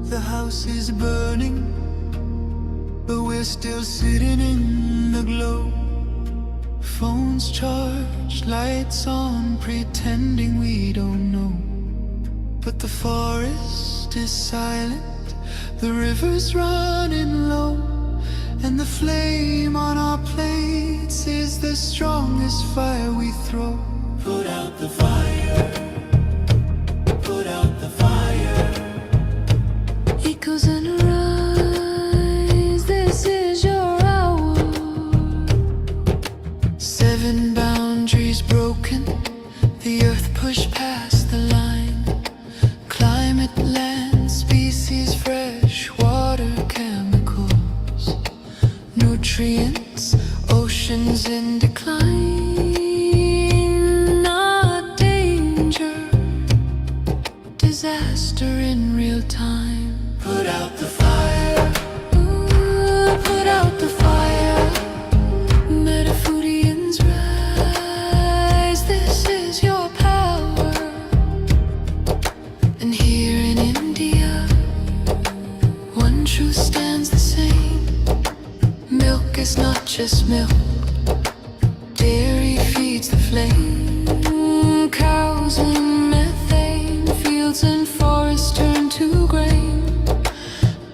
The house is burning, but we're still sitting in the glow. Phones charged, lights on, pretending we don't know. But the forest is silent, the river's running low, and the flame on our plates is the strongest fire we throw. Put out the fire, put out the fire. Echoes and rise, this is your hour. 7 boundaries broken, the earth pushed past the line. Climate, land, species, fresh water, chemicals, nutrients, oceans in decline. Not danger, disaster in real time. Put out the fire, ooh, put out the fire. Metafoodians rise, this is your power. And here in India, one truth stands the same. Milk is not just milk, dairy feeds the flame. Cows and methane, fields and forests turn to grain.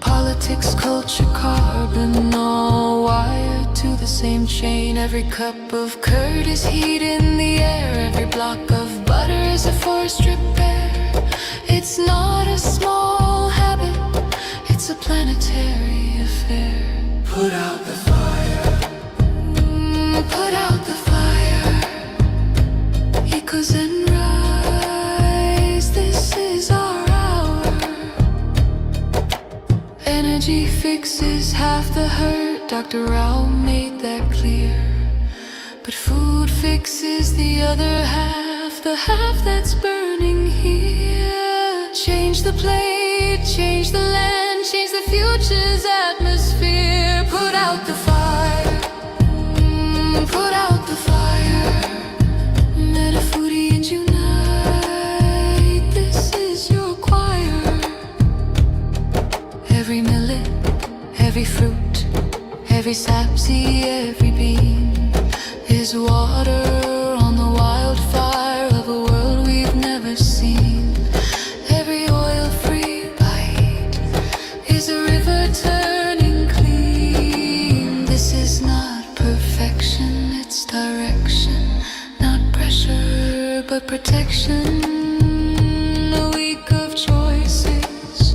Politics, culture, carbon, all wired to the same chain. Every cup of curd is heat in the air, every block of butter is a forest repair. It's not a small habit, it's a planetary affair. Put out the fire, put out the fire. Echoes and rise, this is our hour. Energy fixes half the hurt, Dr. Rao made that clear. But food fixes the other half, the half that's burning here. Change the plate, change the land, change the future's atmosphere. Put out the fire, put out the fire. Metafoodians unite, this is your choir. Every millet, every fruit, every sapseed, every bean is water on the wildfire of a world we've never seen. Every oil-free bite is a river turning clean. This is not perfection, it's direction. Not pressure, but protection. A week of choices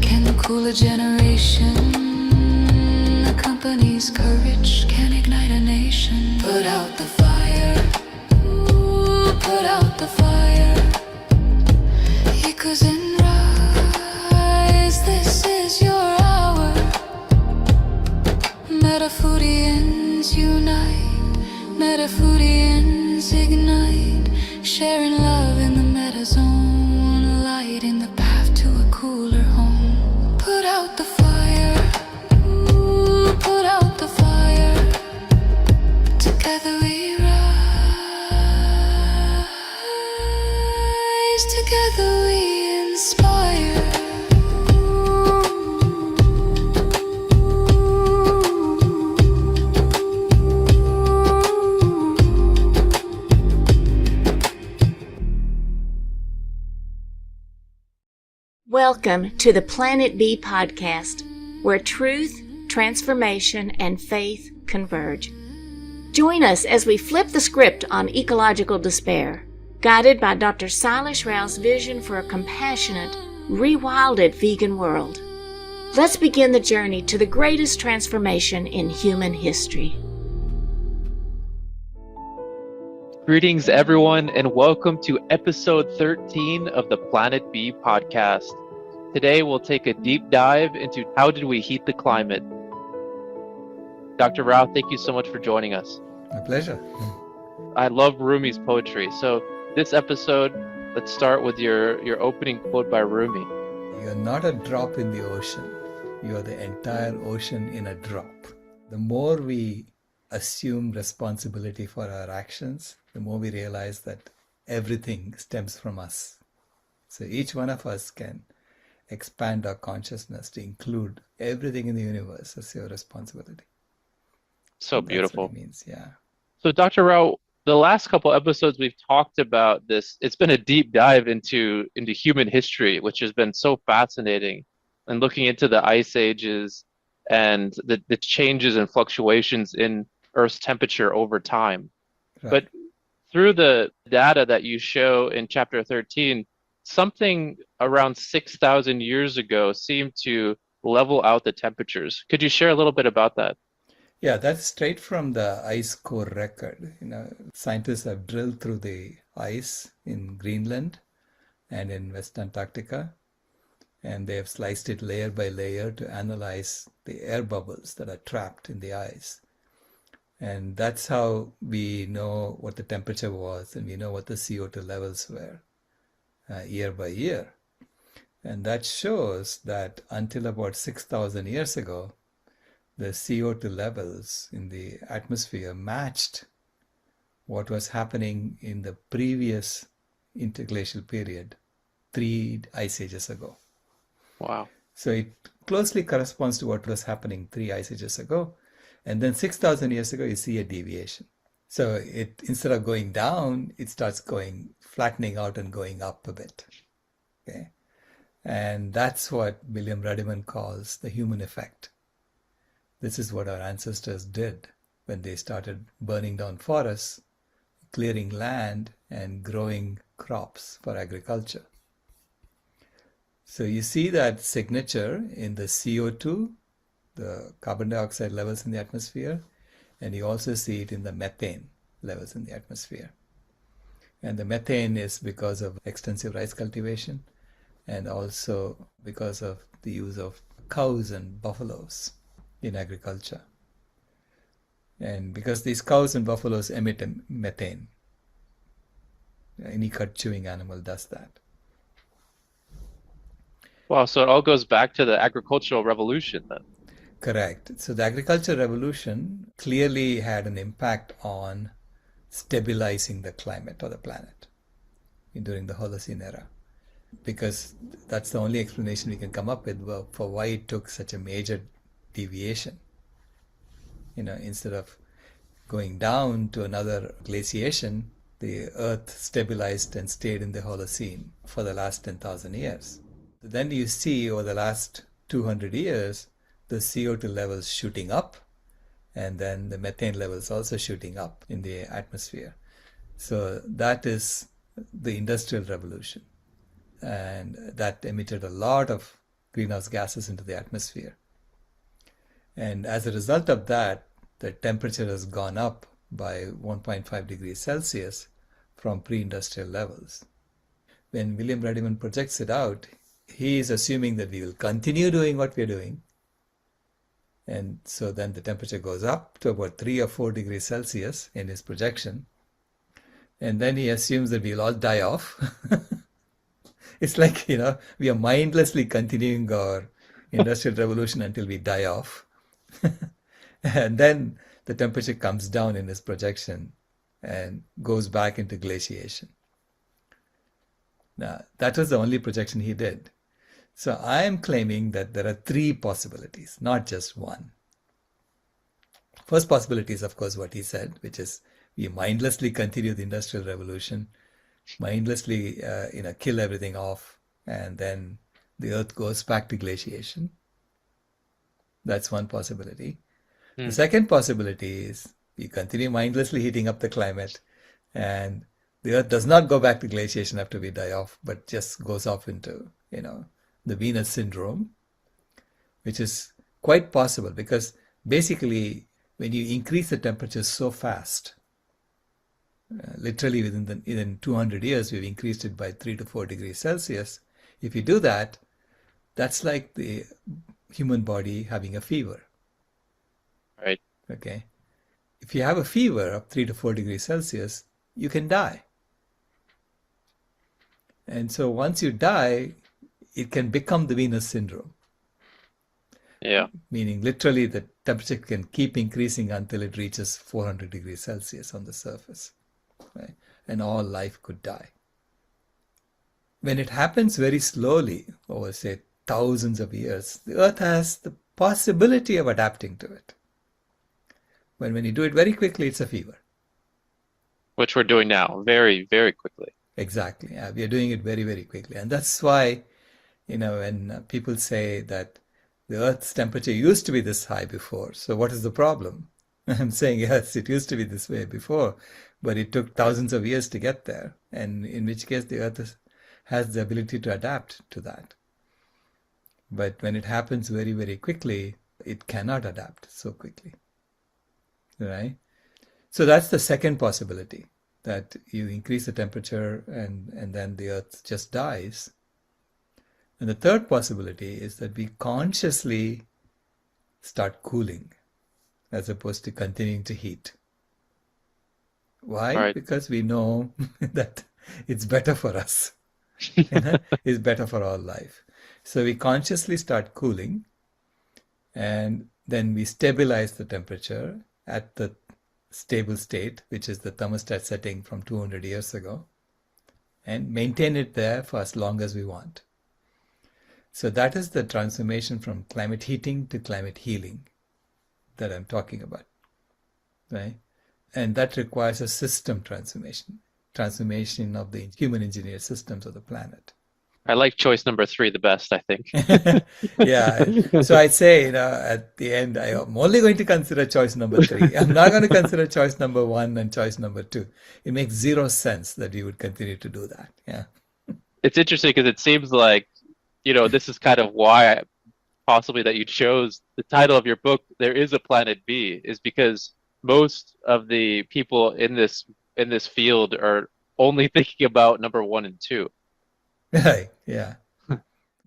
can cool a generation. A company's courage can ignite a nation. Put out the fire, ooh, put out the fire. Echoes and rise, this is your hour. Metafoodians unite, Metafoodians ignite, sharing love in the metazone, light in the path to a cooler home. Put out the fire, ooh, put out the fire. Together we rise, together we inspire. Welcome to the Planet B podcast, where truth, transformation, and faith converge. Join us as we flip the script on ecological despair, guided by Dr. Sailesh Rao's vision for a compassionate, rewilded vegan world. Let's begin the journey to the greatest transformation in human history. Greetings, everyone, and welcome to episode 13 of the Planet B podcast. Today, we'll take a deep dive into how did we heat the climate. Dr. Rao, thank you so much for joining us. My pleasure. I love Rumi's poetry. So this episode, let's start with your opening quote by Rumi. You're not a drop in the ocean. You are the entire ocean in a drop. The more we assume responsibility for our actions, the more we realize that everything stems from us. So each one of us can expand our consciousness to include everything in the universe as your responsibility. So That's what beautiful. it means, yeah. So, Dr. Rao, the last couple episodes we've talked about this. It's been a deep dive into human history, which has been so fascinating, and looking into the ice ages and the changes and fluctuations in Earth's temperature over time. Right. But through the data that you show in chapter 13, something around 6,000 years ago seemed to level out the temperatures. Could you share a little bit about that? Yeah, that's straight from the ice core record. Scientists have drilled through the ice in Greenland and in West Antarctica, and they have sliced it layer by layer to analyze the air bubbles that are trapped in the ice. And that's how we know what the temperature was, and we know what the CO2 levels were year by year. And that shows that until about 6,000 years ago, the CO2 levels in the atmosphere matched what was happening in the previous interglacial period, 3 ice ages ago. Wow. So it closely corresponds to what was happening 3 ice ages ago. And then 6,000 years ago, you see a deviation. So instead of going down, it starts flattening out and going up a bit. Okay. And that's what William Ruddiman calls the human effect. This is what our ancestors did when they started burning down forests, clearing land, and growing crops for agriculture. So you see that signature in the CO2, the carbon dioxide levels in the atmosphere, and you also see it in the methane levels in the atmosphere. And the methane is because of extensive rice cultivation and also because of the use of cows and buffaloes in agriculture. And because these cows and buffaloes emit methane, any cud-chewing animal does that. Wow, so it all goes back to the agricultural revolution then. Correct. So the agricultural revolution clearly had an impact on stabilizing the climate of the planet during the Holocene era, because that's the only explanation we can come up with for why it took such a major deviation. Instead of going down to another glaciation, the Earth stabilized and stayed in the Holocene for the last 10,000 years. Then you see over the last 200 years, the CO2 levels shooting up, and then the methane levels also shooting up in the atmosphere. So that is the Industrial Revolution. And that emitted a lot of greenhouse gases into the atmosphere. And as a result of that, the temperature has gone up by 1.5 degrees Celsius from pre-industrial levels. When William Ruddiman projects it out, he is assuming that we will continue doing what we're doing. And so then the temperature goes up to about 3 or 4 degrees Celsius in his projection. And then he assumes that we'll all die off. It's like, we are mindlessly continuing our industrial revolution until we die off. And then the temperature comes down in his projection and goes back into glaciation. Now, that was the only projection he did. So I am claiming that there are 3 possibilities, not just one. First possibility is, of course, what he said, which is we mindlessly continue the Industrial Revolution, mindlessly kill everything off, and then the Earth goes back to glaciation. That's one possibility. The second possibility is we continue mindlessly heating up the climate, and the Earth does not go back to glaciation after we die off, but just goes off into, the Venus syndrome, which is quite possible because basically when you increase the temperature so fast, literally within 200 years, we've increased it by 3 to 4 degrees Celsius. If you do that, that's like the human body having a fever. Right. Okay. If you have a fever of 3 to 4 degrees Celsius, you can die. And so once you die, it can become the Venus syndrome. Yeah. Meaning literally the temperature can keep increasing until it reaches 400 degrees Celsius on the surface. Right? And all life could die. When it happens very slowly, over say thousands of years, the Earth has the possibility of adapting to it. When you do it very quickly, it's a fever. Which we're doing now very, very quickly. Exactly. Yeah, we are doing it very, very quickly. And that's why, when people say that the Earth's temperature used to be this high before, so what is the problem? I'm saying, yes, it used to be this way before, but it took thousands of years to get there. And in which case, the Earth has the ability to adapt to that. But when it happens very, very quickly, it cannot adapt so quickly. Right? So that's the second possibility, that you increase the temperature and then the Earth just dies. And the third possibility is that we consciously start cooling as opposed to continuing to heat. Why? Right. Because we know that it's better for us. It's better for all life. So we consciously start cooling, and then we stabilize the temperature at the stable state, which is the thermostat setting from 200 years ago, and maintain it there for as long as we want. So that is the transformation from climate heating to climate healing that I'm talking about, right? And that requires a system transformation of the human engineered systems of the planet. I like choice number 3 the best, I think. Yeah. So I'd say, at the end, I'm only going to consider choice number 3. I'm not going to consider choice number 1 and choice number 2. It makes zero sense that we would continue to do that. Yeah. It's interesting because it seems like, this is kind of why possibly that you chose the title of your book, There Is a Planet B, is because most of the people in this field are only thinking about number 1 and 2. Right. Yeah.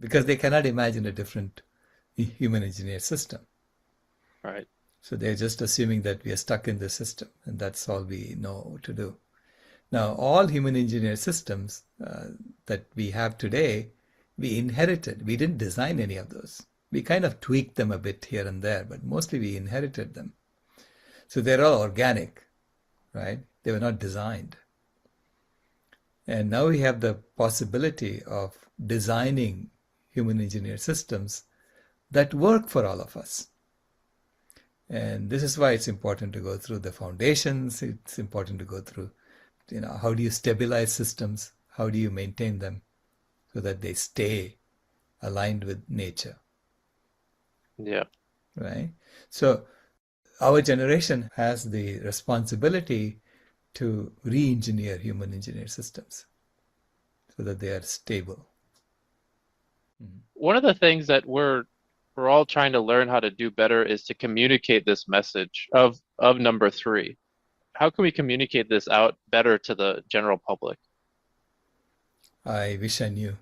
Because they cannot imagine a different human engineered system. Right. So they're just assuming that we are stuck in the system, and that's all we know to do. Now, all human engineered systems that we have today, we inherited. We didn't design any of those. We kind of tweaked them a bit here and there, but mostly we inherited them. So they're all organic, right? They were not designed. And now we have the possibility of designing human engineered systems that work for all of us. And this is why it's important to go through the foundations. It's important to go through, how do you stabilize systems? How do you maintain them so that they stay aligned with nature? Yeah. Right? So our generation has the responsibility to re-engineer human engineered systems so that they are stable. One of the things that we're all trying to learn how to do better is to communicate this message of number 3. How can we communicate this out better to the general public? I wish I knew.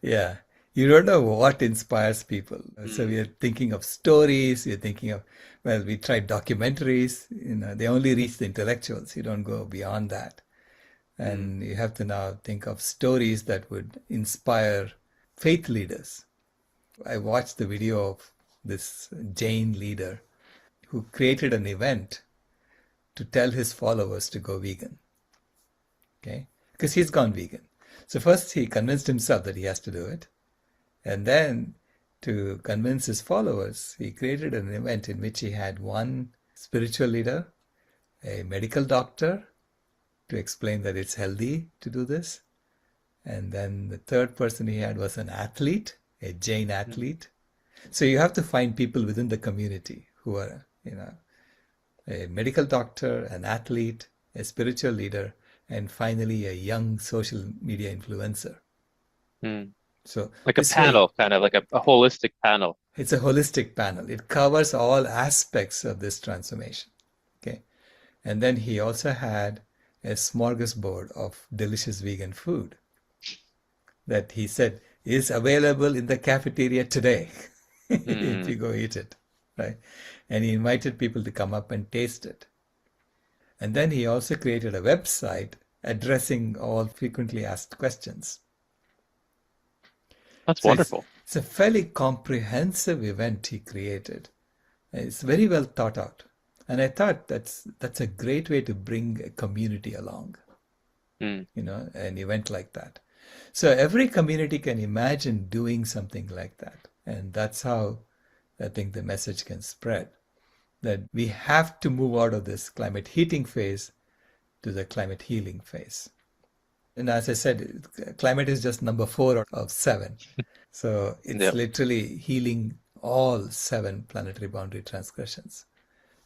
Yeah. You don't know what inspires people. So we are thinking of stories. We're thinking of, we tried documentaries. They only reach the intellectuals. You don't go beyond that. And you have to now think of stories that would inspire faith leaders. I watched the video of this Jain leader who created an event to tell his followers to go vegan. Okay? Because he's gone vegan. So first he convinced himself that he has to do it. And then to convince his followers, he created an event in which he had one spiritual leader, a medical doctor, to explain that it's healthy to do this. And then the third person he had was an athlete, a Jain athlete. So you have to find people within the community who are, a medical doctor, an athlete, a spiritual leader, and finally a young social media influencer. So like a panel, kind of like a holistic panel. It's a holistic panel. It covers all aspects of this transformation. Okay. And then he also had a smorgasbord of delicious vegan food that he said is available in the cafeteria today if you go eat it, right? And he invited people to come up and taste it. And then he also created a website addressing all frequently asked questions. That's wonderful. It's a fairly comprehensive event he created. It's very well thought out. And I thought that's a great way to bring a community along, an event like that. So every community can imagine doing something like that. And that's how I think the message can spread, that we have to move out of this climate heating phase to the climate healing phase. And as I said, climate is just number 4 of 7. So it's Yep. literally healing all 7 planetary boundary transgressions.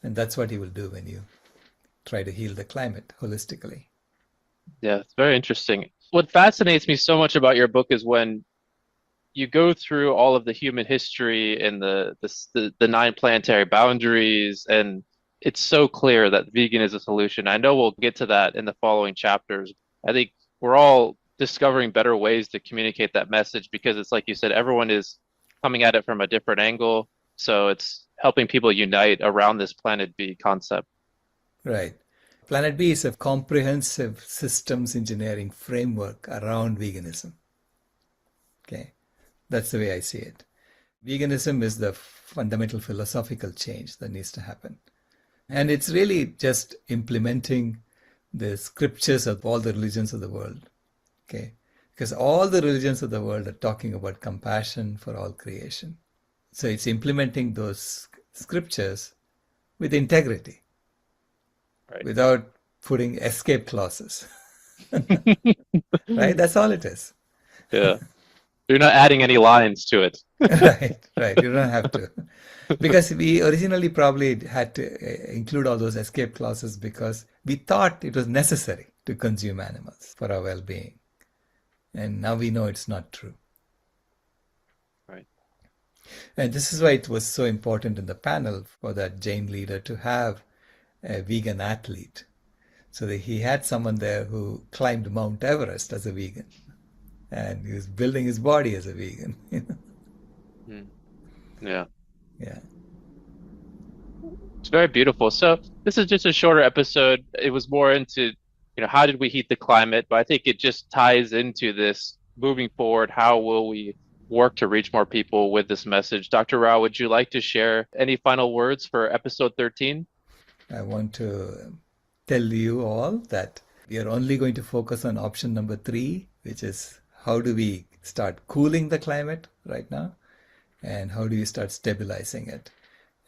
And that's what you will do when you try to heal the climate holistically. Yeah, it's very interesting. What fascinates me so much about your book is when you go through all of the human history and the 9 planetary boundaries, and it's so clear that vegan is a solution. I know we'll get to that in the following chapters. I think we're all discovering better ways to communicate that message because it's like you said, everyone is coming at it from a different angle. So it's helping people unite around this Planet B concept. Right. Planet B is a comprehensive systems engineering framework around veganism. Okay. That's the way I see it. Veganism is the fundamental philosophical change that needs to happen. And it's really just implementing the scriptures of all the religions of the world. Okay. Because all the religions of the world are talking about compassion for all creation. So it's implementing those scriptures with integrity, Right. without putting escape clauses. Right? That's all it is. Yeah. You're not adding any lines to it. Right, right. You don't have to. Because we originally probably had to include all those escape clauses because we thought it was necessary to consume animals for our well-being. And now we know it's not true. Right. And this is why it was so important in the panel for that Jain leader to have a vegan athlete. So that he had someone there who climbed Mount Everest as a vegan. And he was building his body as a vegan. Mm. Yeah. Yeah. It's very beautiful. So this is just a shorter episode. It was more into, how did we heat the climate? But I think it just ties into this moving forward. How will we work to reach more people with this message? Dr. Rao, would you like to share any final words for episode 13? I want to tell you all that we are only going to focus on option number 3, which is how do we start cooling the climate right now and how do we start stabilizing it.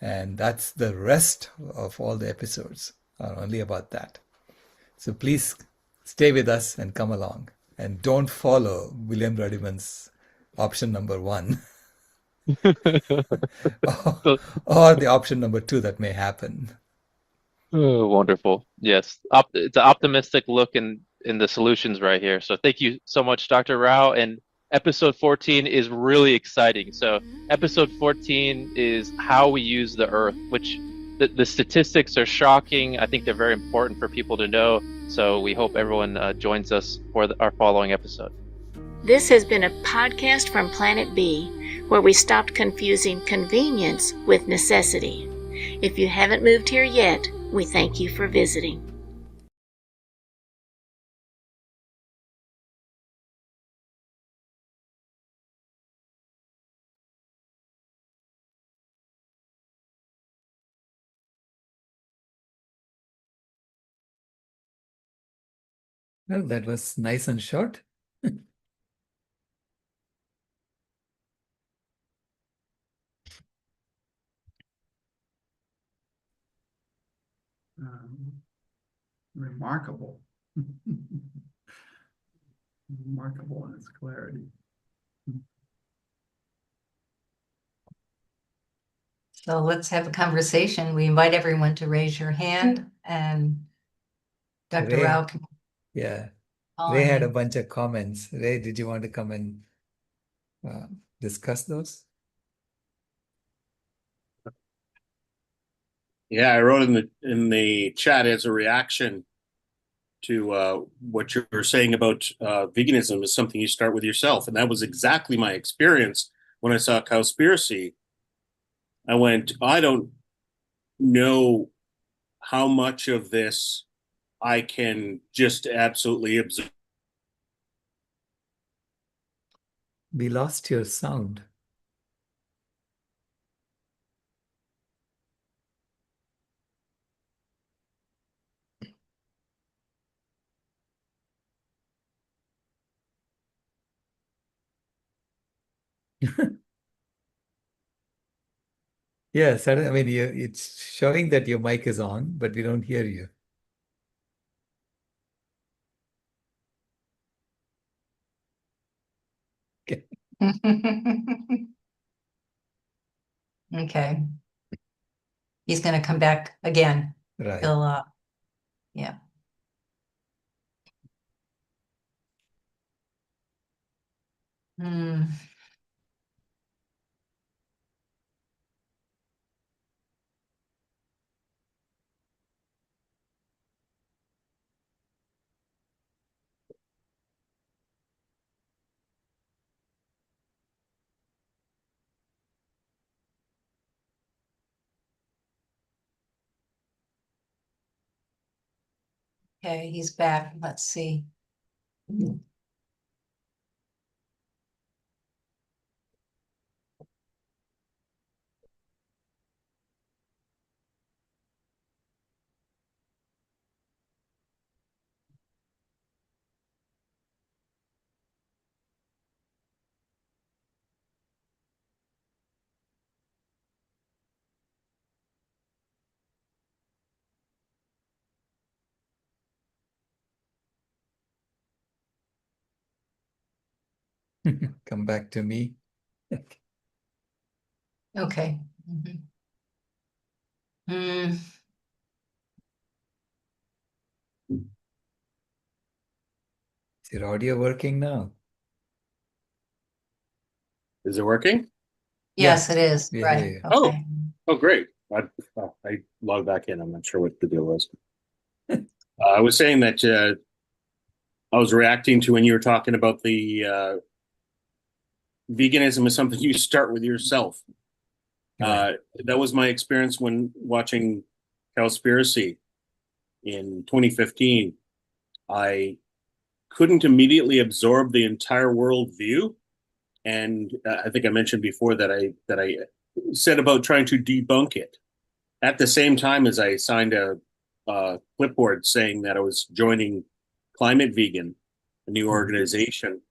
And that's the rest of all the episodes are only about that. So please stay with us and come along and don't follow William Ruddiman's option number 1 So, or the option number 2 that may happen. oh, wonderful. Yes. It's an optimistic look in the solutions right here. So thank you so much, Dr. Rao. And episode 14 is really exciting. So episode 14 is how we use the earth, which the statistics are shocking. I think they're very important for people to know. So we hope everyone joins us for our following episode. This has been a podcast from Planet B, where we stopped confusing convenience with necessity. If you haven't moved here yet, we thank you for visiting. Well, that was nice and short. Remarkable. Remarkable in its clarity. So let's have a conversation. We invite everyone to raise your hand and Dr. Ray, Rao can yeah, call Ray on had a you. bunch of comments. Ray, did you want to come and discuss those? Yeah, I wrote in the chat as a reaction to what you were saying about veganism is something you start with yourself, and that was exactly my experience when I saw Cowspiracy. I went, I don't know how much of this I can just absolutely absorb. We lost your sound. Yes, I mean, it's showing that your mic is on, but we don't hear you. Okay. Okay. He's gonna come back again. Right. He'll, yeah. Hmm. Okay, he's back. Let's see. Come back to me. Okay. Mhm. Hmm. Is your audio working now? Is it working? Yes, it is. we hear Right. you. Oh. Okay. Oh, great. I logged back in. I'm not sure what the deal was. I was saying that I was reacting to when you were talking about the veganism is something you start with yourself. Right. That was my experience when watching Cowspiracy in 2015. I couldn't immediately absorb the entire world view, and I think I mentioned before that I set about trying to debunk it at the same time as I signed a clipboard saying that I was joining Climate Vegan, a new organization,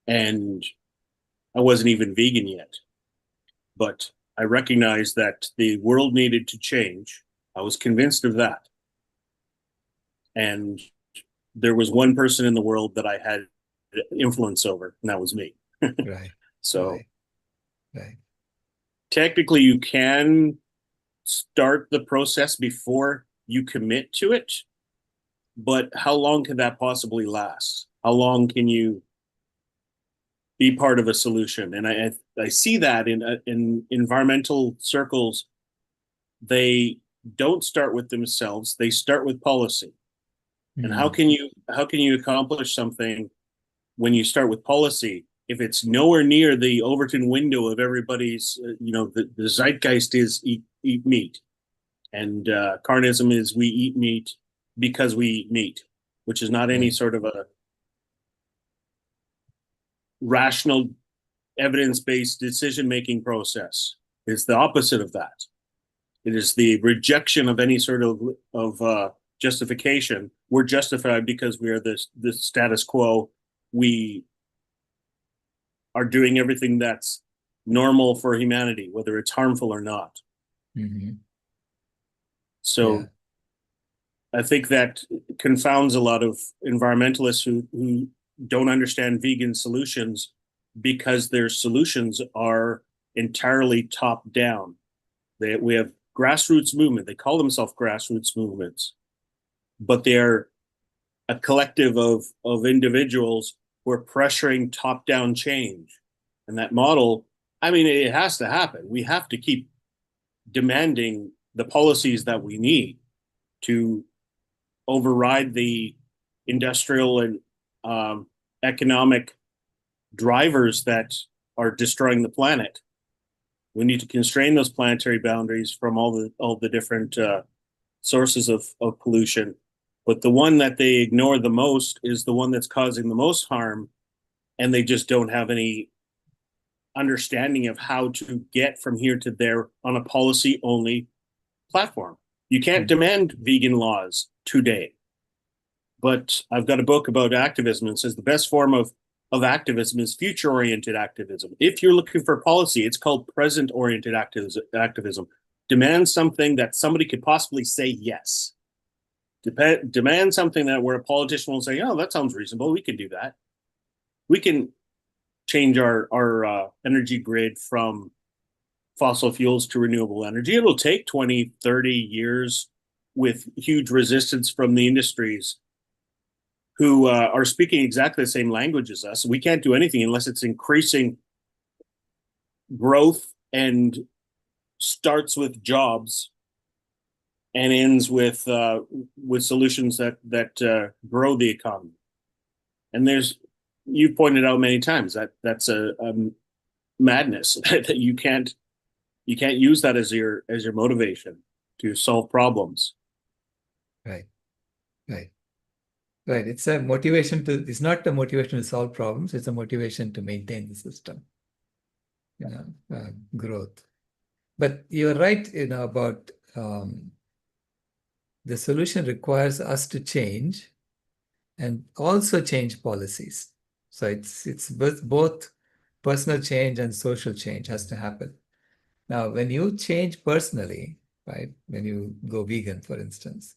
and I wasn't even vegan yet. But I recognized that the world needed to change. I was convinced of that. And there was one person in the world that I had influence over, and that was me. Right. So Right. technically, you can start the process before you commit to it, but how long can that possibly last? How long can you be part of a solution? And I see that in environmental circles, they don't start with themselves; they start with policy. And Mm. how can you accomplish something when you start with policy if it's nowhere near the Overton window of everybody's? The zeitgeist is eat meat, and carnism is we eat meat because we eat meat, which is not any Right. sort of a rational, evidence-based decision-making process. It's the opposite of that. It is the rejection of any sort of justification. We're justified because we are the status quo. We are doing everything that's normal for humanity, whether it's harmful or not. Mm-hmm. So Yeah. I think that confounds a lot of environmentalists who don't understand vegan solutions because their solutions are entirely top down. We have grassroots movement. They call themselves grassroots movements, but they're a collective of individuals who are pressuring top down change. And that model, I mean, it has to happen. We have to keep demanding the policies that we need to override the industrial and economic drivers that are destroying the planet. We need to constrain those planetary boundaries from all the different sources of pollution. But the one that they ignore the most is the one that's causing the most harm, and they just don't have any understanding of how to get from here to there on a policy only platform. You can't demand vegan laws today. But I've got a book about activism and it says the best form of of activism is future-oriented activism. If you're looking for policy, it's called present-oriented activism. Demand something that somebody could possibly say yes. Demand something that where a politician will say, oh, that sounds reasonable, we can do that. We can change our energy grid from fossil fuels to renewable energy. It'll take 20, 30 years with huge resistance from the industries who are speaking exactly the same language as us. We can't do anything unless it's increasing growth and starts with jobs and ends with solutions that grow the economy. And you pointed out many times that's a madness that you can't use that as your motivation to solve problems. Right. It's a motivation it's not a motivation to solve problems, it's a motivation to maintain the system, growth. But you're right, about the solution requires us to change and also change policies. So it's both personal change and social change has to happen. Now, when you change personally, right, when you go vegan, for instance,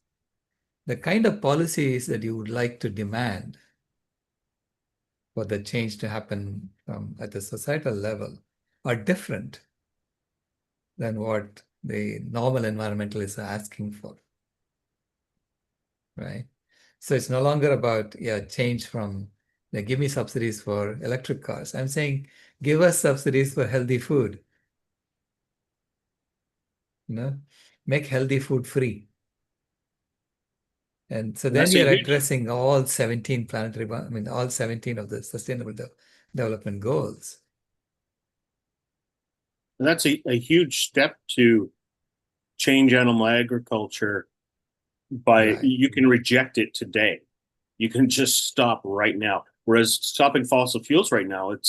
the kind of policies that you would like to demand for the change to happen at the societal level are different than what the normal environmentalists are asking for, right? So it's no longer about change from give me subsidies for electric cars. I'm saying give us subsidies for healthy food. Make healthy food free. And so then you're addressing all 17 all 17 of the Sustainable Development Goals. And that's a huge step to change animal agriculture by you can reject it today. You can just stop right now. Whereas stopping fossil fuels right now, it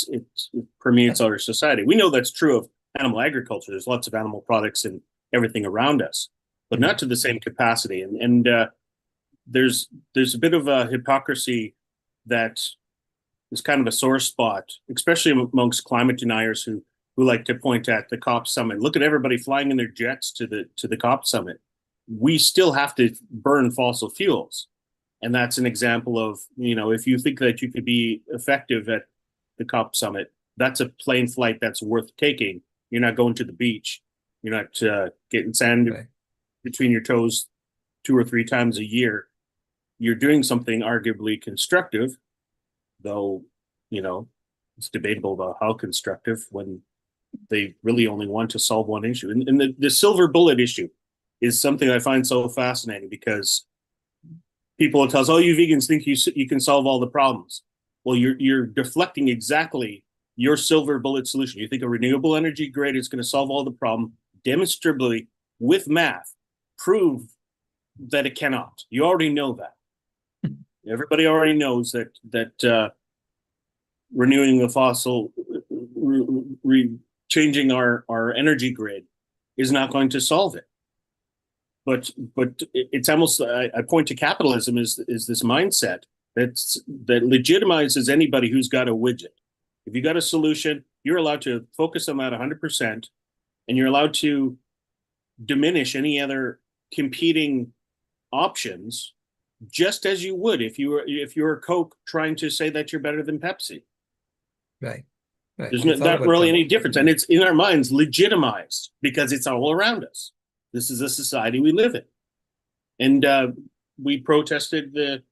permeates our society. We know that's true of animal agriculture. There's lots of animal products and everything around us, but not to the same capacity. And there's a bit of a hypocrisy that is kind of a sore spot, especially amongst climate deniers who like to point at the COP summit. Look at everybody flying in their jets to the COP summit. We still have to burn fossil fuels. And that's an example of, if you think that you could be effective at the COP summit, that's a plane flight that's worth taking. You're not going to the beach. You're not getting sand between your toes 2 or 3 times a year. You're doing something arguably constructive, though, it's debatable about how constructive when they really only want to solve one issue. And the silver bullet issue is something I find so fascinating because people will tell us, oh, you vegans think you can solve all the problems. Well, you're deflecting exactly your silver bullet solution. You think a renewable energy grid is going to solve all the problem, demonstrably with math, prove that it cannot. You already know that. Everybody already knows that renewing the fossil, changing our energy grid is not going to solve it. But it's almost, I point to capitalism is this mindset that legitimizes anybody who's got a widget. If you got a solution, you're allowed to focus on that 100%, and you're allowed to diminish any other competing options, just as you would if you were Coke trying to say that you're better than Pepsi. Right. There's not really any difference, and it's in our minds legitimized because it's all around us. This is a society we live in, and we protested the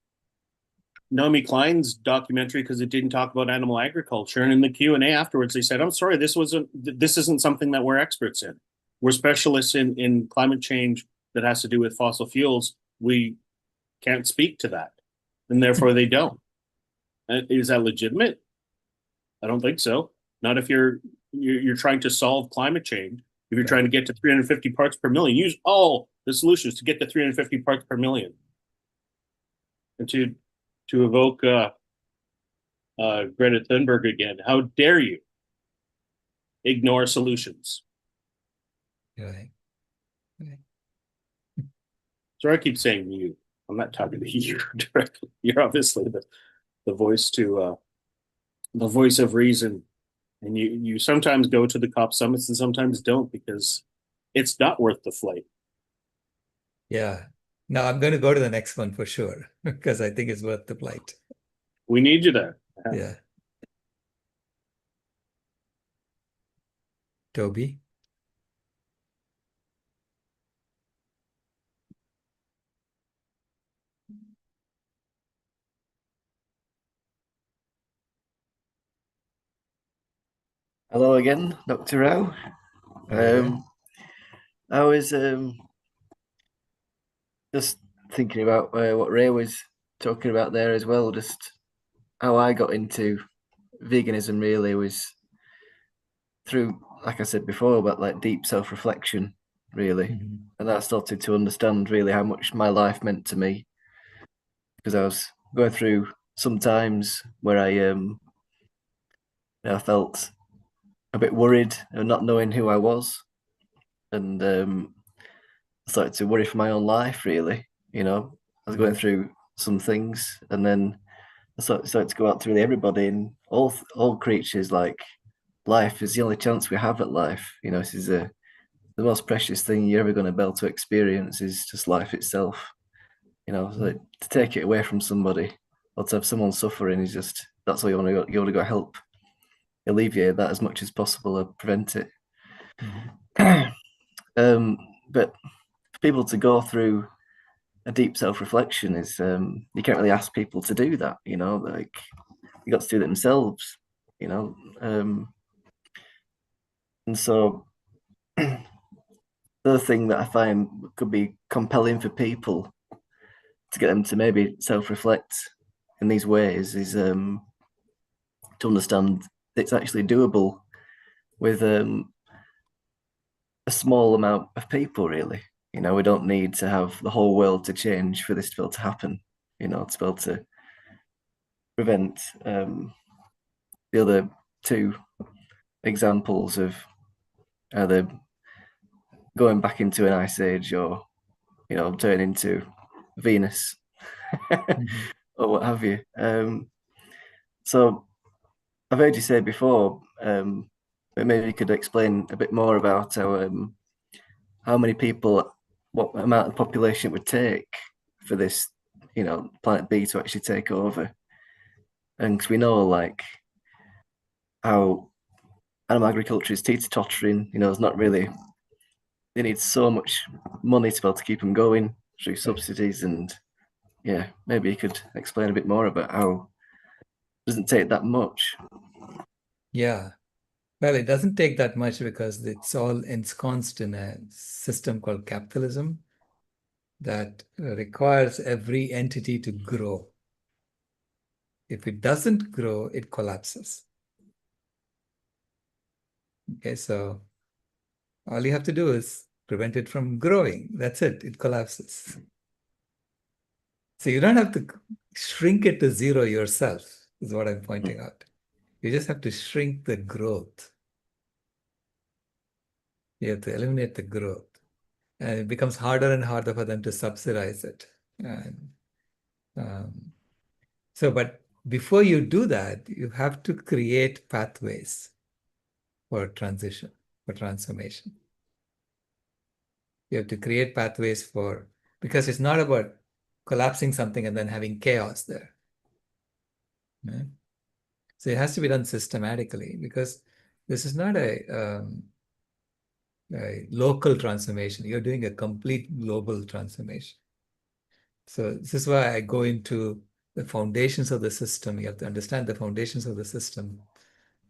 Naomi Klein's documentary because it didn't talk about animal agriculture. And in the Q&A afterwards, they said, "I'm sorry, this isn't something that we're experts in. We're specialists in climate change that has to do with fossil fuels. We can't speak to that, and therefore they don't." Is that legitimate? I don't think so. Not if you're trying to solve climate change. If you're trying to get to 350 parts per million, use all the solutions to get to 350 parts per million. And to evoke Greta Thunberg again, how dare you ignore solutions? Right. So I keep saying you. I'm not talking to you directly. You're obviously the voice to the voice of reason. And you sometimes go to the COP summits and sometimes don't, because it's not worth the flight. Yeah. No, I'm going to go to the next one for sure because I think it's worth the flight. We need you there. Yeah. Toby? Hello again, Dr. Rao. I was just thinking about what Ray was talking about there as well. Just how I got into veganism really was through, like I said before, about like deep self-reflection, really. Mhm. And I started to understand really how much my life meant to me, because I was going through some times where I felt a bit worried and not knowing who I was, and I started to worry for my own life. Really, I was going through some things, and then I started to go out to really everybody and all creatures. Like, life is the only chance we have at life. This is the most precious thing you're ever going to be able to experience is just life itself. So to take it away from somebody or to have someone suffering is just, that's all you want to go help alleviate that as much as possible or prevent it. But for people to go through a deep self-reflection is you can't really ask people to do that. Like, you got to do it themselves. And so the other thing that I find could be compelling for people to get them to maybe self-reflect in these ways is to understand it's actually doable with a small amount of people, really. We don't need to have the whole world to change for this to be able to happen, to be able to prevent the other two examples of either going back into an ice age or, turn into Venus or what have you. So I've heard you say before, but maybe you could explain a bit more about how many people, what amount of population it would take for this, planet B to actually take over. And because we know, like, how animal agriculture is teeter-tottering, it's not really, they need so much money to be able to keep them going through subsidies. And yeah, maybe you could explain a bit more about how it doesn't take that much. Yeah. Well, it doesn't take that much because it's all ensconced in a system called capitalism that requires every entity to grow. If it doesn't grow, it collapses. Okay, so all you have to do is prevent it from growing. That's it, it collapses. So you don't have to shrink it to zero yourself, is what I'm pointing out. You just have to shrink the growth. You have to eliminate the growth. And it becomes harder and harder for them to subsidize it. And but before you do that, you have to create pathways for transition, for transformation. You have to create pathways because it's not about collapsing something and then having chaos there. Right? So it has to be done systematically, because this is not a local transformation. You're doing a complete global transformation. So this is why I go into the foundations of the system. You have to understand the foundations of the system.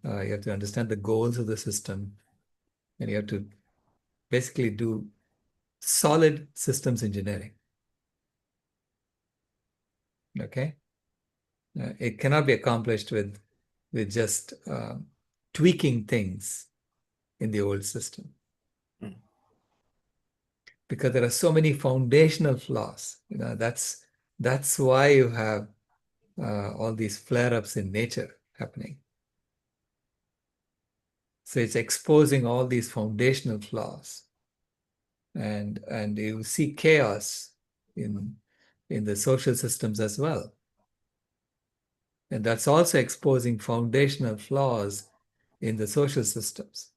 You have to understand the goals of the system. And you have to basically do solid systems engineering. Okay? It cannot be accomplished with just tweaking things in the old system. Because there are so many foundational flaws. That's why you have all these flare-ups in nature happening. So it's exposing all these foundational flaws, and you see chaos in the social systems as well. And that's also exposing foundational flaws in the social systems.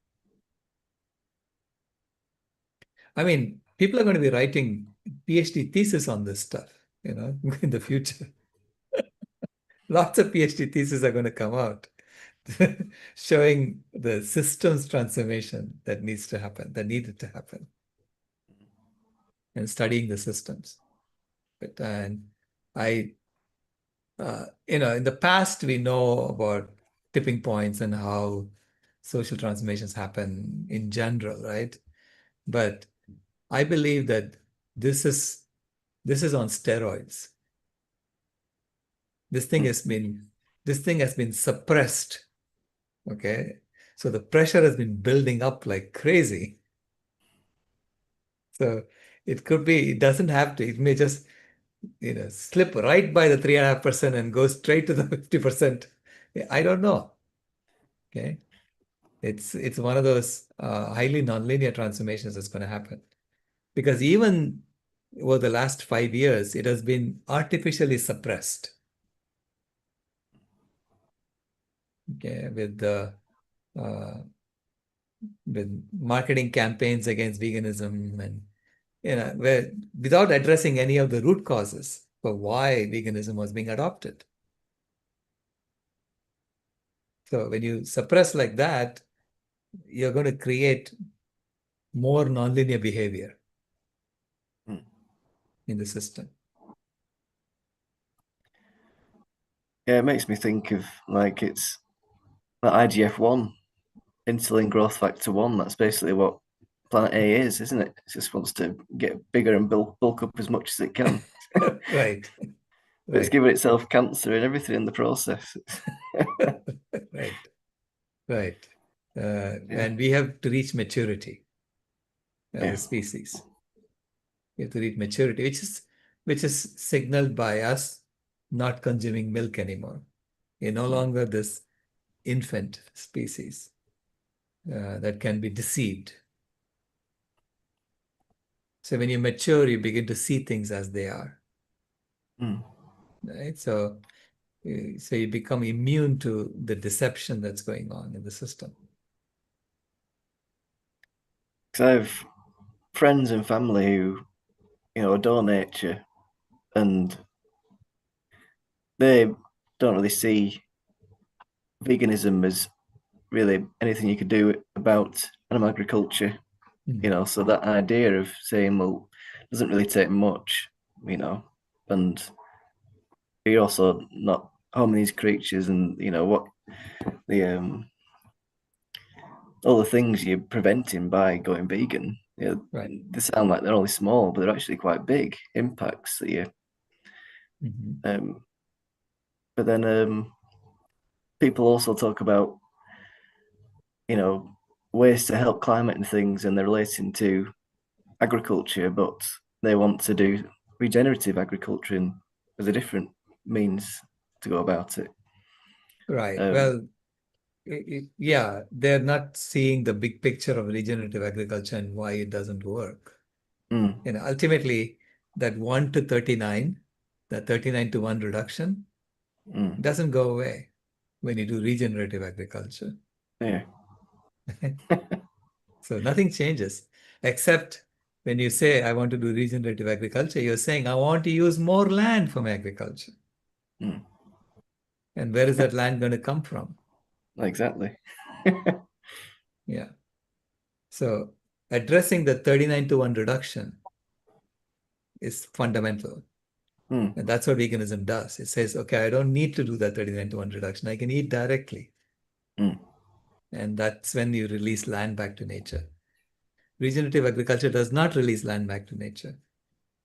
I mean, people are going to be writing PhD thesis on this stuff, in the future. Lots of PhD theses are going to come out showing the systems transformation that needed to happen, and studying the systems. And in the past, we know about tipping points and how social transformations happen in general, right? But I believe that this is on steroids. This thing has been suppressed. Okay. So the pressure has been building up like crazy. So it doesn't have to, it may just, slip right by the 3.5% and go straight to the 50%. I don't know. Okay. It's one of those highly nonlinear transformations that's going to happen. Because even over the last 5 years, it has been artificially suppressed. Okay, with marketing campaigns against veganism, and without addressing any of the root causes for why veganism was being adopted. So when you suppress like that, you're going to create more nonlinear behavior in the system. Yeah, it makes me think of like it's that IGF-1, insulin growth factor 1. That's basically what planet A is, isn't it? It just wants to get bigger and bulk up as much as it can. Right. But it's giving itself cancer and everything in the process. Right. Right. And we have to reach maturity as a species. We have to reach maturity, which is signaled by us not consuming milk anymore. We're no longer this infant species that can be deceived. So when you mature, you begin to see things as they are. Right? So you become immune to the deception that's going on in the system. Because I have friends and family who, adore nature, and they don't really see veganism as really anything you could do about animal agriculture. So that idea of saying, well, it doesn't really take much, and you're also not harming these creatures, and what the all the things you're preventing by going vegan. Right. They sound like they're only small, but they're actually quite big impacts that you. But then people also talk about, ways to help climate and things, and they're relating to agriculture, but they want to do regenerative agriculture and as a different means to go about it. Right. Well, yeah, they're not seeing the big picture of regenerative agriculture and why it doesn't work. Ultimately, that 1 to 39, that 39 to 1 reduction doesn't go away when you do regenerative agriculture. Yeah. So nothing changes, except when you say, I want to do regenerative agriculture, you're saying, I want to use more land for my agriculture. And where is that land going to come from? Exactly. Yeah. So addressing the 39 to 1 reduction is fundamental. And that's what veganism does. It says, okay, I don't need to do that 39 to 1 reduction. I can eat directly. And that's when you release land back to nature. Regenerative agriculture does not release land back to nature.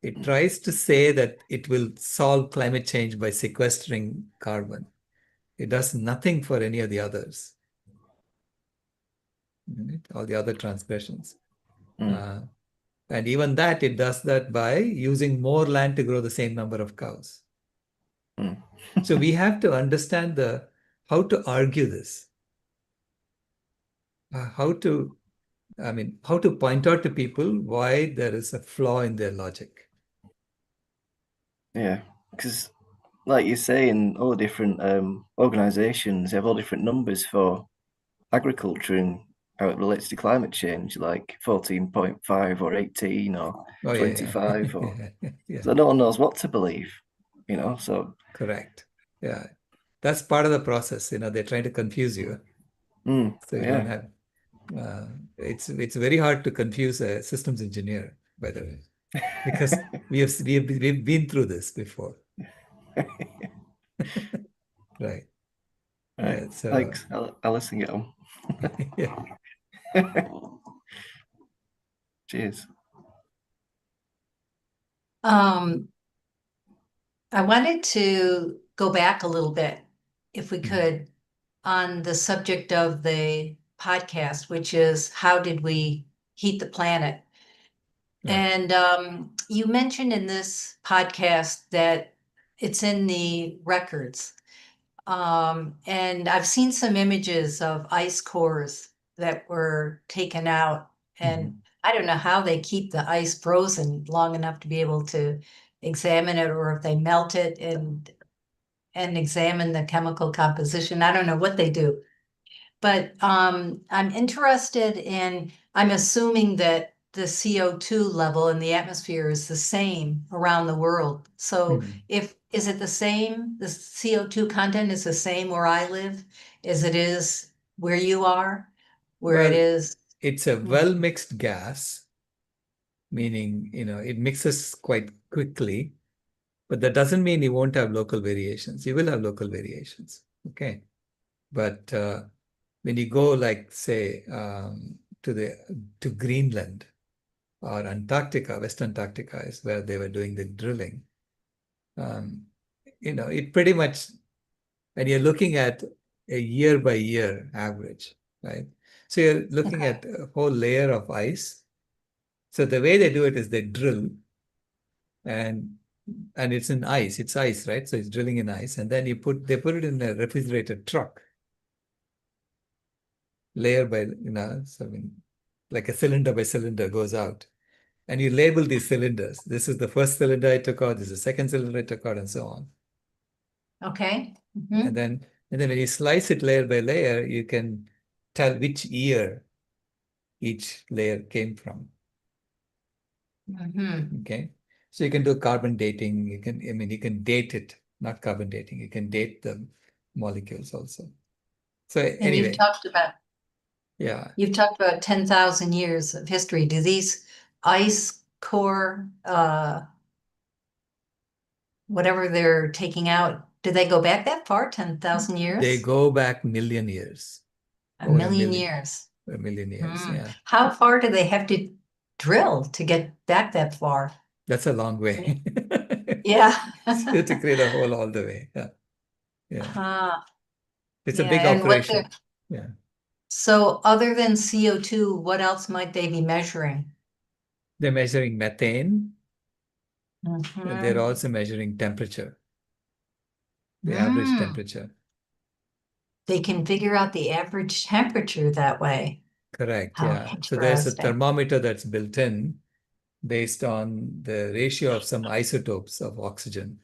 It tries to say that it will solve climate change by sequestering carbon. It does nothing for any of the others. All the other transgressions. And even that, it does that by using more land to grow the same number of cows. So we have to understand how to argue this. How to point out to people why there is a flaw in their logic. Yeah, because like you say, in all different organizations, they have all different numbers for agriculture and how it relates to climate change, like 14.5 or 18 or Oh, yeah, 25 yeah. or Yeah, so no one knows what to believe, so correct. Yeah. That's part of the process. They're trying to confuse you. So you don't yeah. have, it's very hard to confuse a systems engineer, by the way, because we've been through this before. Right. Right. Yeah. So, Thanks. I'll listen, get on. yeah. Cheers. I wanted to go back a little bit, if we Mhm. could, on the subject of the podcast, which is how did we heat the planet? Right. And you mentioned in this podcast that it's in the records. And I've seen some images of ice cores that were taken out, and Mhm. I don't know how they keep the ice frozen long enough to be able to examine it, or if they melt it and examine the chemical composition. I don't know what they do. But I'm interested in, I'm assuming that the CO2 level in the atmosphere is the same around the world. So Mhm. is it the same, the CO2 content is the same where I live as it is where you are, where it Well, is? it's a well-mixed gas, meaning, it mixes quite quickly, but that doesn't mean you won't have local variations. You will have local variations. Okay. But when you go, like, say, to Greenland or Antarctica, West Antarctica is where they were doing the drilling. It pretty much, when you're looking at a year by year average, right? So you're looking Okay. at a whole layer of ice. So the way they do it is they drill, and it's in ice. It's ice, right? So it's drilling in ice, and then they put it in a refrigerated truck, layer by, so I mean, like a cylinder by cylinder goes out. And you label these cylinders. This is the first cylinder I took out, this is the second cylinder I took out, and so on. Okay. And then when you slice it layer by layer, you can tell which year each layer came from. Okay. So you can do carbon dating. You can date it, not carbon dating. You can date the molecules also. So And anyway, yeah. you've talked about 10,000 years of history. Do these ice core, whatever they're taking out, do they go back that far, 10,000 They years? go back million years. A Over a million million. years. A million years, yeah. How far do they have to drill to get back that far? That's a long way. Yeah. So to create a hole all the way. Yeah. Yeah. It's a Yeah, big and operation. Yeah. so other than CO2, what else might they be measuring? They're measuring methane, and they're Mhm. also measuring temperature, the average Mm. temperature. They can figure out the average temperature that way. Correct, How yeah. So there's a interesting. thermometer that's built in based on the ratio of some isotopes of oxygen,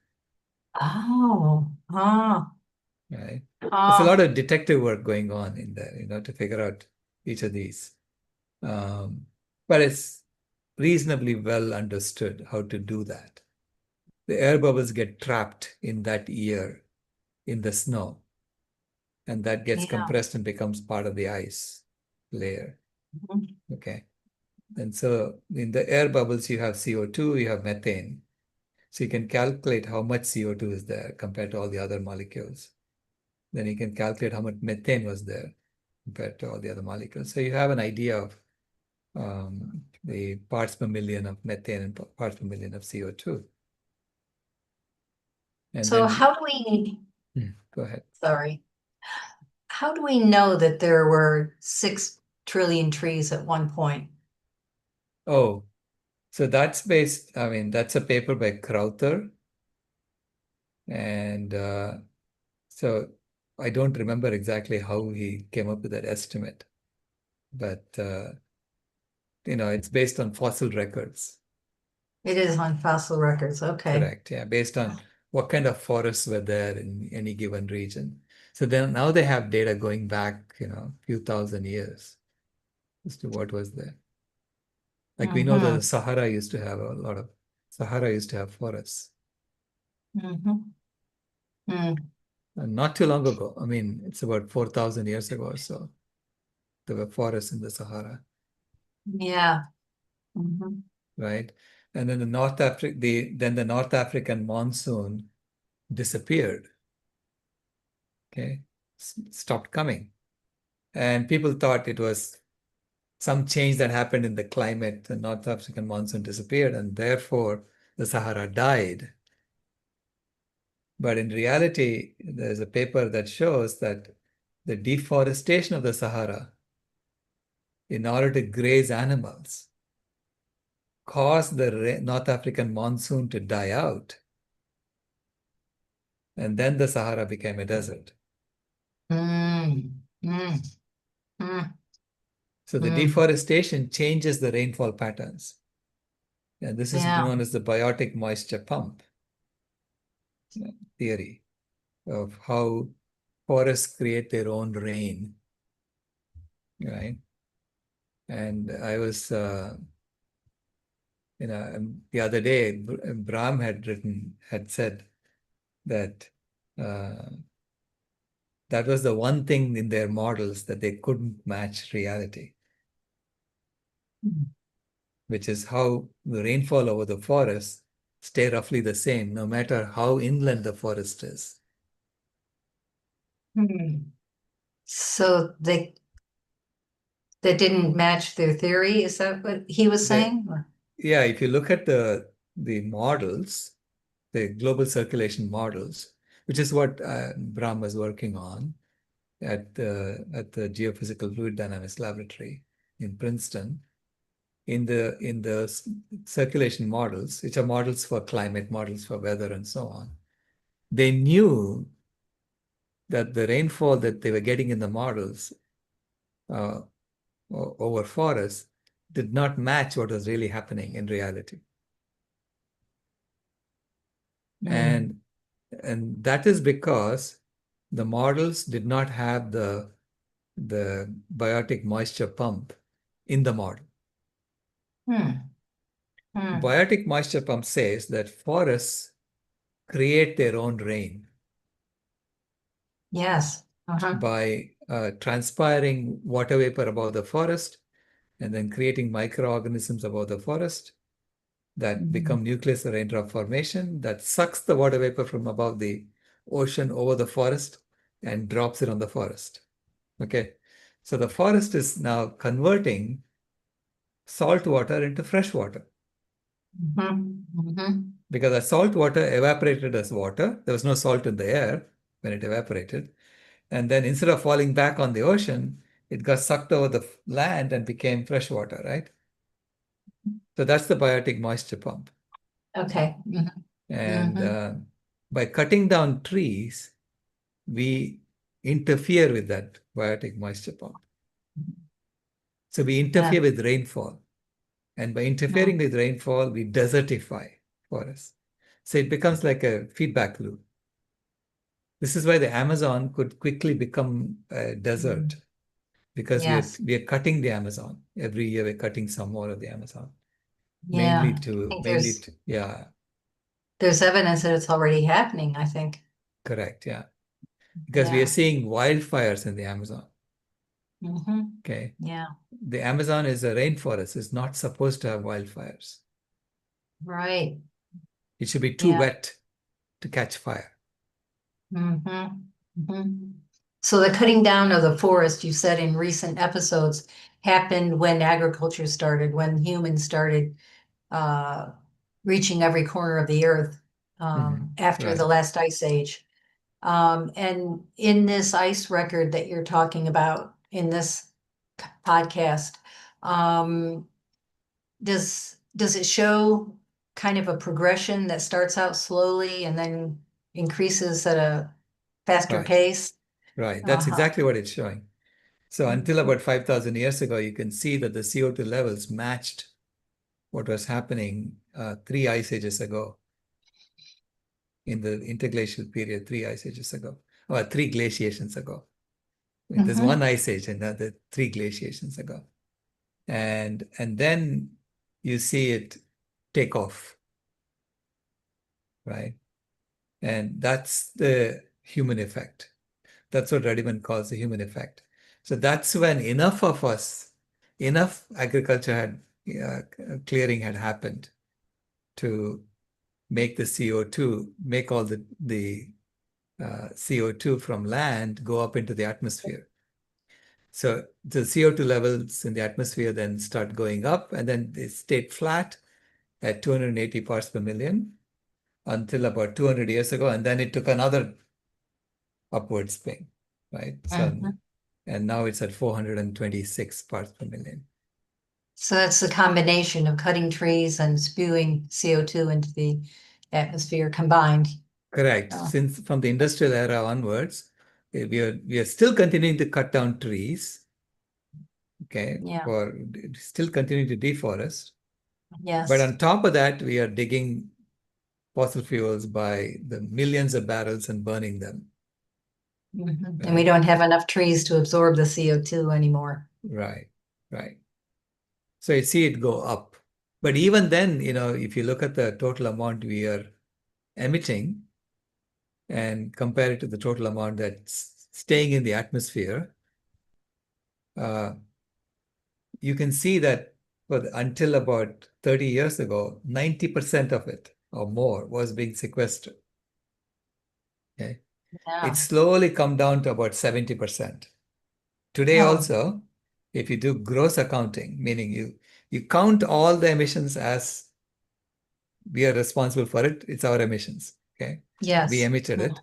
Oh, right? There's a oh, lot of detective work going on in there, to figure out each of these. But it's reasonably well understood how to do that. The air bubbles get trapped in that year in the snow, and that gets yeah. compressed and becomes part of the ice layer. Mhm. Okay. And so in the air bubbles, you have CO2, you have methane. So you can calculate how much CO2 is there compared to all the other molecules. Then you can calculate how much methane was there compared to all the other molecules. So you have an idea of the parts per million of methane and parts per million of CO2. And So then, how do we, go ahead. sorry, how do we know that there were 6 trillion trees at one point? Oh, so that's that's a paper by Crowther. And so I don't remember exactly how he came up with that estimate, but it's based on fossil records. It is on fossil records. Okay. Correct. Yeah, based on what kind of forests were there in any given region. So then now they have data going back, a few thousand years as to what was there. Like we know that the Sahara used to have forests. And not too long ago, I mean, it's about 4,000 years ago or so, there were forests in the Sahara, Yeah. right? And then the North African monsoon disappeared. Okay, stopped coming. And people thought it was some change that happened in the climate. The North African monsoon disappeared, and therefore the Sahara died. But in reality, there's a paper that shows that the deforestation of the Sahara, in order to graze animals, caused the North African monsoon to die out. And then the Sahara became a desert. So the deforestation changes the rainfall patterns. And this is known as the biotic moisture pump theory of how forests create their own rain, right? And I was, the other day, Brahm had said that that was the one thing in their models that they couldn't match reality, which is how the rainfall over the forest stay roughly the same, no matter how inland the forest is. So they didn't match their theory. Is that what he was saying? Yeah, if you look at the models, the global circulation models, which is what Brahm was working on at the Geophysical Fluid Dynamics Laboratory in Princeton. In the circulation models, which are models for climate, models for weather, and so on, they knew that the rainfall that they were getting in the models over forests did not match what was really happening in reality. And that is because the models did not have the biotic moisture pump in the model. Biotic moisture pump says that forests create their own rain. Yes. By transpiring water vapor above the forest and then creating microorganisms above the forest that become nucleus or raindrop formation that sucks the water vapor from above the ocean over the forest and drops it on the forest. Okay, so the forest is now converting salt water into fresh water. Because the salt water evaporated as water. There was no salt in the air when it evaporated. And then instead of falling back on the ocean, it got sucked over the land and became fresh water, right? So that's the biotic moisture pump. Okay. And by cutting down trees, we interfere with that biotic moisture pump. So we interfere with rainfall. And by interfering with rainfall, we desertify forests. So it becomes like a feedback loop. This is why the Amazon could quickly become a desert, because we are cutting the Amazon. Every year we're cutting some more of the Amazon. Mainly to, there's evidence that it's already happening, I think. Correct, yeah. Because we are seeing wildfires in the Amazon. Okay. Yeah. The Amazon is a rainforest. It's not supposed to have wildfires. Right. It should be too wet to catch fire. So the cutting down of the forest, you said in recent episodes, happened when agriculture started, when humans started reaching every corner of the earth after the last ice age. And in this ice record that you're talking about in this podcast, does it show kind of a progression that starts out slowly and then increases at a faster pace? Right, that's exactly what it's showing. So until about 5,000 years ago, you can see that the CO2 levels matched what was happening 3 ice ages ago. in the interglacial period, 3 ice ages ago, or 3 glaciations ago. I mean, there's one ice age and another 3 glaciations ago. And then you see it take off, right? And that's the human effect. That's what Rediman calls the human effect. So that's when enough agriculture clearing had happened to make the CO2, make all the CO2 from land go up into the atmosphere. So the CO2 levels in the atmosphere then start going up, and then they stayed flat at 280 parts per million until about 200 years ago, and then it took another upward swing, right? So, and now it's at 426 parts per million. So that's the combination of cutting trees and spewing CO2 into the atmosphere combined. Correct. Oh. Since from the industrial era onwards, we are still continuing to cut down trees. Okay. Yeah. Or still continuing to deforest. Yes. But on top of that, we are digging fossil fuels by the millions of barrels and burning them. And we don't have enough trees to absorb the CO2 anymore. Right. So you see it go up. But even then, if you look at the total amount we are emitting and compare it to the total amount that's staying in the atmosphere, you can see that until about 30 years ago, 90% of it or more was being sequestered. Okay. Yeah. It's slowly come down to about 70%. Today also, if you do gross accounting, meaning you count all the emissions as we are responsible for it, it's our emissions. Okay. Yes. We emitted it.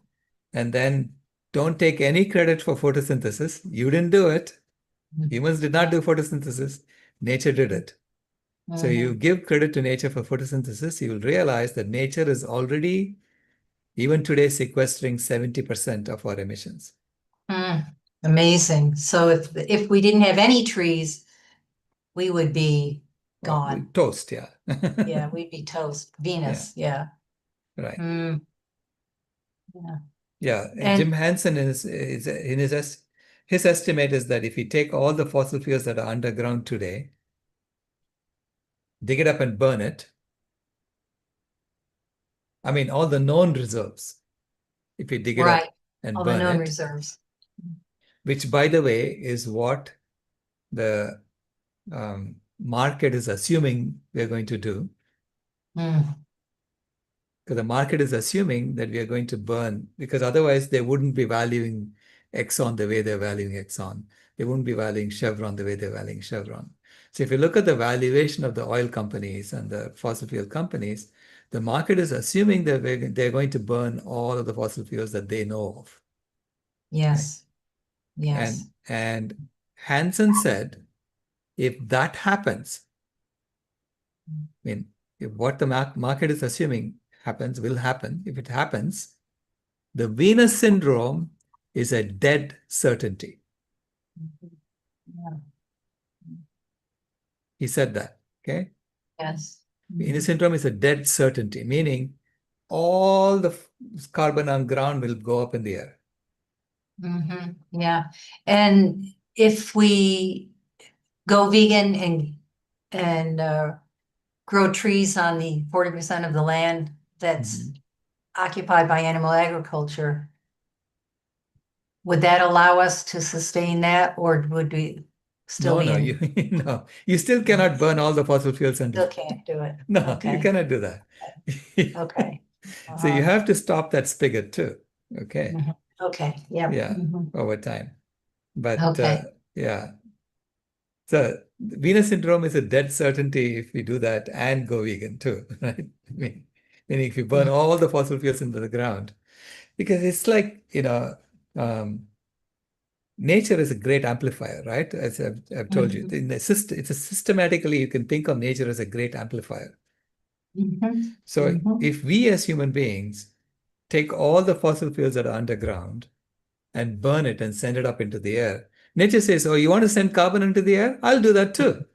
And then don't take any credit for photosynthesis. You didn't do it. Humans did not do photosynthesis. Nature did it. So you give credit to nature for photosynthesis, you will realize that nature is already, even today, sequestering 70% of our emissions. Amazing. So if we didn't have any trees, we would be gone. Toast, yeah. Yeah, we'd be toast. Venus, yeah. Right. Yeah. Yeah, and Jim Hansen his estimate is that if you take all the fossil fuels that are underground today, dig it up and burn it, I mean, all the known reserves, if you dig it up and all burn the known it, reserves, which, by the way, is what the market is assuming we're going to do. Because the market is assuming that we are going to burn, because otherwise they wouldn't be valuing Exxon the way they're valuing Exxon. They wouldn't be valuing Chevron the way they're valuing Chevron. So if you look at the valuation of the oil companies and the fossil fuel companies, the market is assuming that they're going to burn all of the fossil fuels that they know of. Yes. Right? Yes. And Hansen said, if that happens, I mean, if what the market is assuming will happen, if it happens, the Venus syndrome is a dead certainty. Yeah. He said that, okay? Yes. Venus syndrome is a dead certainty, meaning all the carbon on ground will go up in the air. Yeah. And if we go vegan and grow trees on the 40% of the land that's occupied by animal agriculture, would that allow us to sustain that, or would we still be no, you still cannot burn all the fossil fuels and still can't do it? no, Okay. you cannot do that. Okay. So you have to stop that spigot too. Okay. Okay. Yeah. Yeah. Over time. But Okay. yeah. So Venus syndrome is a dead certainty if we do that and go vegan too, right? I mean, meaning if you burn all the fossil fuels into the ground, because it's like, nature is a great amplifier, right? As I've told you, it's a systematically, you can think of nature as a great amplifier. So if we as human beings take all the fossil fuels that are underground and burn it and send it up into the air, nature says, oh, you want to send carbon into the air? I'll do that too.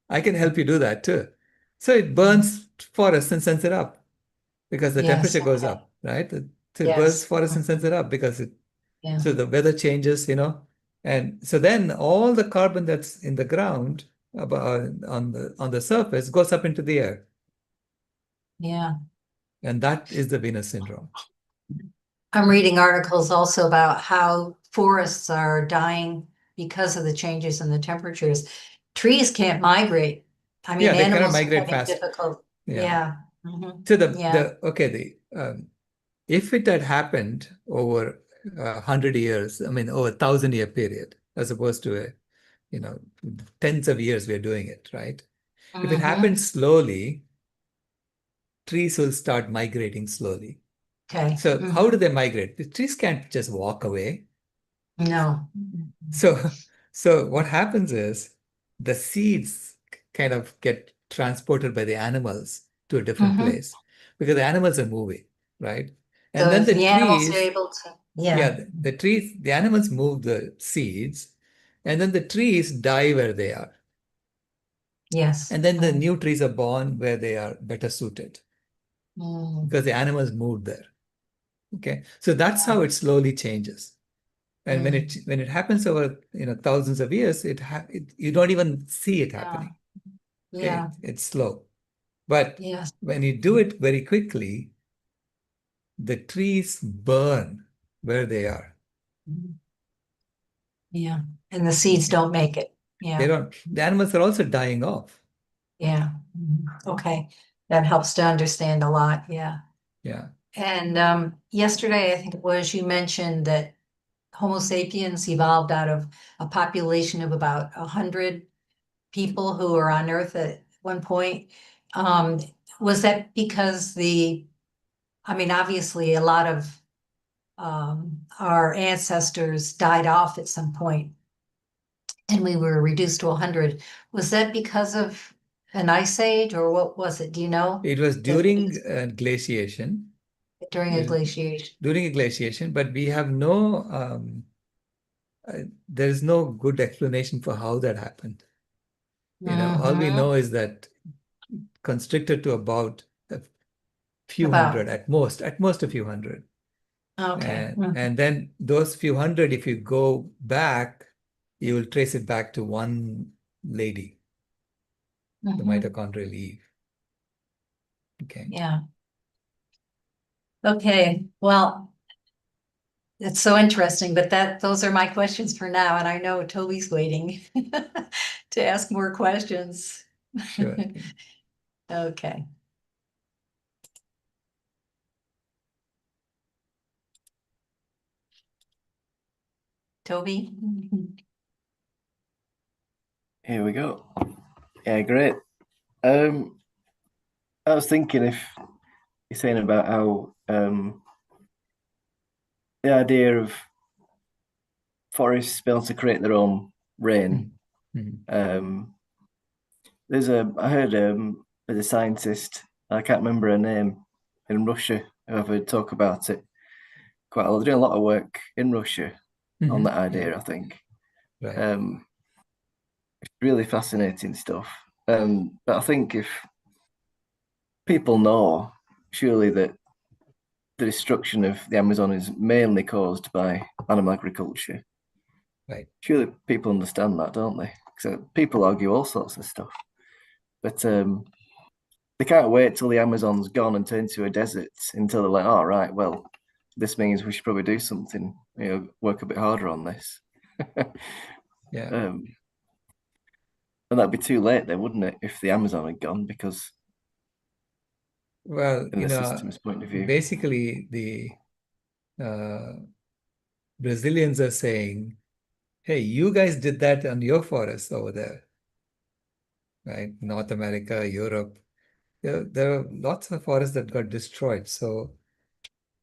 I can help you do that too. So it burns forests and sends it up. because the Yes, temperature goes okay. up, right? It burns Yes. forest and sends it up because Yeah. so the weather changes, and so then all the carbon that's in the ground on the surface goes up into the air, Yeah. and that is the Venus syndrome. I'm reading articles also about how forests are dying because of the changes in the temperatures. Trees can't migrate. I mean, Yeah, they cannot animals are migrate having fast. difficult. Yeah. Yeah. Mhm. So Yeah. if it had happened over 100 years, I mean, over 1,000-year period, as opposed to tens of years we're doing it, right? If it Mhm. happens slowly, trees will start migrating slowly. Okay. So how do they migrate? The trees can't just walk away. No. So, so what happens is the seeds kind of get transported by the animals to a different Mhm. place because the animals are moving, right? And then the The animals are trees, able to, yeah. the trees, the animals move the seeds, and then the trees die where they are. Yes. And then the new trees are born where they are better suited Mm. because the animals moved there. Okay, so that's how it slowly changes. And when it happens over thousands of years, you don't even see it Yeah. happening. Okay, Yeah. it's slow. But Yes. when you do it very quickly, the trees burn where they are. Yeah. And the seeds Okay, don't make it. they Yeah. don't. The animals are also dying off. Yeah. Okay. That helps to understand a lot. Yeah. Yeah. And yesterday, I think it was, you mentioned that Homo sapiens evolved out of a population of about 100 people who were on Earth at one point. Um, was that because I mean, obviously, a lot of our ancestors died off at some point, and we were reduced to 100. Was that because of an ice age, or what was it? Do you know? It was That during glaciation. during a glaciation. During a glaciation, but we have no, there is no good explanation for how that happened. All we know is that constricted to about a few About, hundred at most a few hundred. okay. And then those few hundred, if you go back, you will trace it back to one lady, the mitochondrial Eve. Okay. Yeah. Okay. Well, it's so interesting, but those are my questions for now, and I know Toby's waiting to ask more questions. Sure. Okay. Toby? Here we go. Yeah, great. I was thinking if you're saying about how the idea of forests being able to create their own rain. I heard there's a scientist, I can't remember her name, in Russia, who I've heard talk about it quite a lot. They're doing a lot of work in Russia on that idea, I think. Right. It's really fascinating stuff. But I think if people know, surely, that the destruction of the Amazon is mainly caused by animal agriculture. Right. Surely people understand that, don't they? So people argue all sorts of stuff, but they can't wait till the Amazon's gone and turned to a desert until they're like, "Oh, right, well, this means we should probably do something. Work a bit harder on this." Yeah. And that'd be too late then, wouldn't it, if the Amazon had gone? Because Well, in the system's point of view, basically the Brazilians are saying, hey, you guys did that on your forests over there, right? North America, Europe. There are lots of forests that got destroyed. So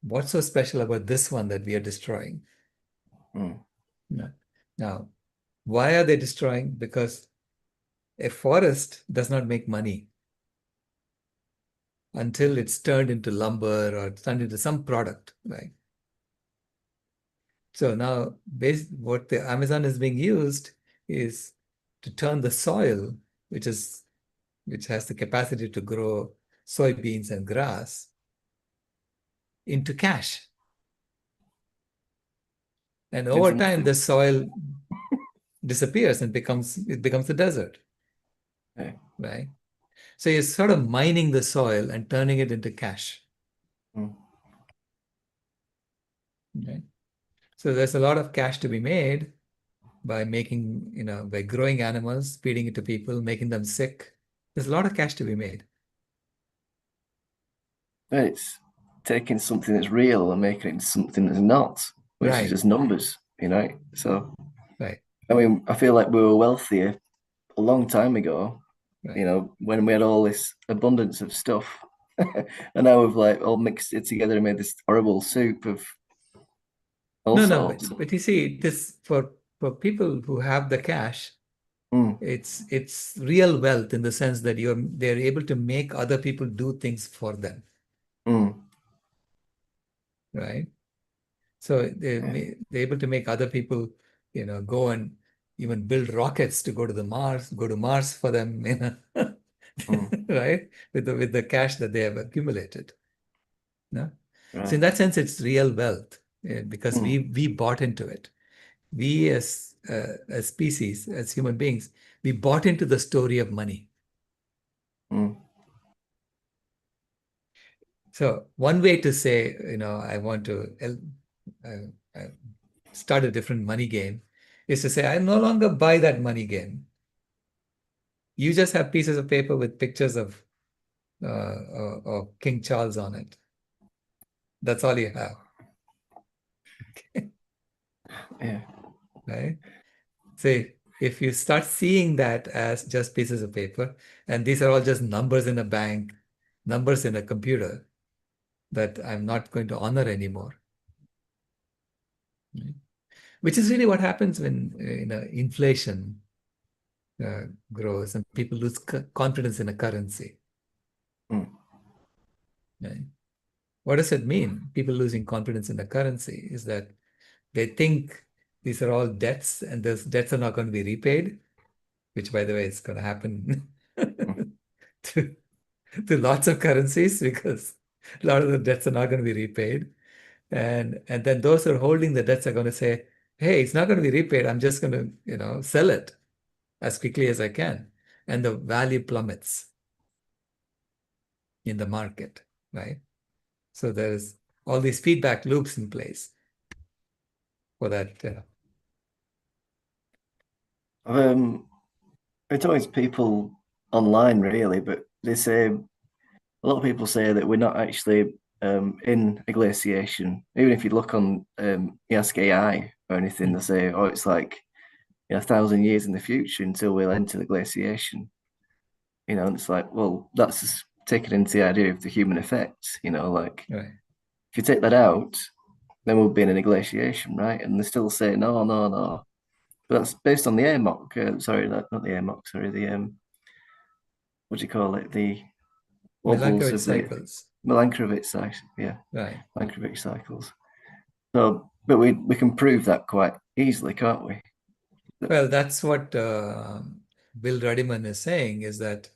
what's so special about this one that we are destroying? No. Now, why are they destroying? Because a forest does not make money until it's turned into lumber or turned into some product, right? So now, what the Amazon is being used is to turn the soil, which has the capacity to grow soybeans and grass, into cash. And Good over for time, nothing. the soil disappears and it becomes a desert, Yeah. right? So you're sort of mining the soil and turning it into cash. Mm. Right? So there's a lot of cash to be made by making, by growing animals, feeding it to people, making them sick. There's a lot of cash to be made. But it's taking something that's real and making it into something that's not, which is Right, just numbers, So, right, I mean, I feel like we were wealthier a long time ago, right. when we had all this abundance of stuff. And now we've like all mixed it together and made this horrible soup of all No, sorts. but you see, this for people who have the cash, Mm, it's real wealth in the sense that they're able to make other people do things for them, mm, right? So yeah, they're able to make other people, go and even build rockets to go to Mars for them, mm, right? With the cash that they have accumulated. No? So in right. that sense, it's real wealth because Mm, we bought into it. We as species, as human beings, we bought into the story of money. mm, So one way to say, I want to start a different money game is to say, I no longer buy that money game. You just have pieces of paper with pictures of King Charles on it. That's all you have, yeah. right? So if you start seeing that as just pieces of paper, and these are all just numbers in a bank, numbers in a computer that I'm not going to honor anymore, right? Which is really what happens when inflation grows and people lose confidence in a currency. Mm, Right? What does it mean? People losing confidence in the currency is that they think these are all debts and those debts are not going to be repaid, which, by the way, is going to happen mm, to, to lots of currencies because a lot of the debts are not going to be repaid. And then those who are holding the debts are going to say, hey, it's not going to be repaid. I'm just going to, sell it as quickly as I can. And the value plummets in the market, right? So there's all these feedback loops in place for that. it's always people online, really, but they say a lot of people say that we're not actually in a glaciation. Even if you look on you ask AI or anything, they say, oh, it's like 1,000 years in the future until we'll enter the glaciation. And it's like, well, that's just taking into the idea of the human effects. Like Right. if you take that out, then we'll be in a glaciation, right? And they still say, no, no, no. But that's based on the AMOC. Sorry, not the AMOC. Sorry, the what do you call it? The wobbles Milankovitch of the cycles. Milankovitch cycle. Yeah, Right. Milankovitch cycles. So, but we can prove that quite easily, can't we? Well, that's what Bill Ruddiman is saying is that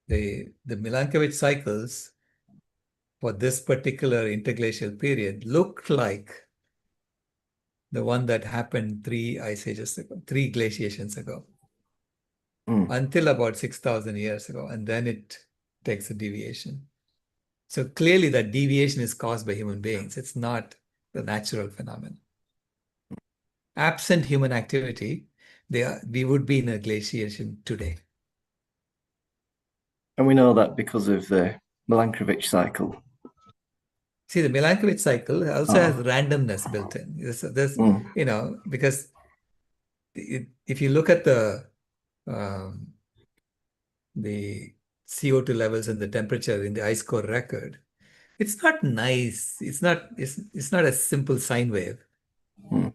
the Milankovitch cycles for this particular interglacial period looked like the one that happened 3 ice ages ago, 3 glaciations ago, Mm. until about 6,000 years ago, and then it takes a deviation. So clearly that deviation is caused by human beings. It's not the natural phenomenon. Absent human activity, we would be in a glaciation today. And we know that because of the Milankovitch cycle. See, the Milankovitch cycle also has randomness built in. Because if you look at um, the CO2 levels and the temperature in the ice core record, it's not nice. It's not a simple sine wave. Mm.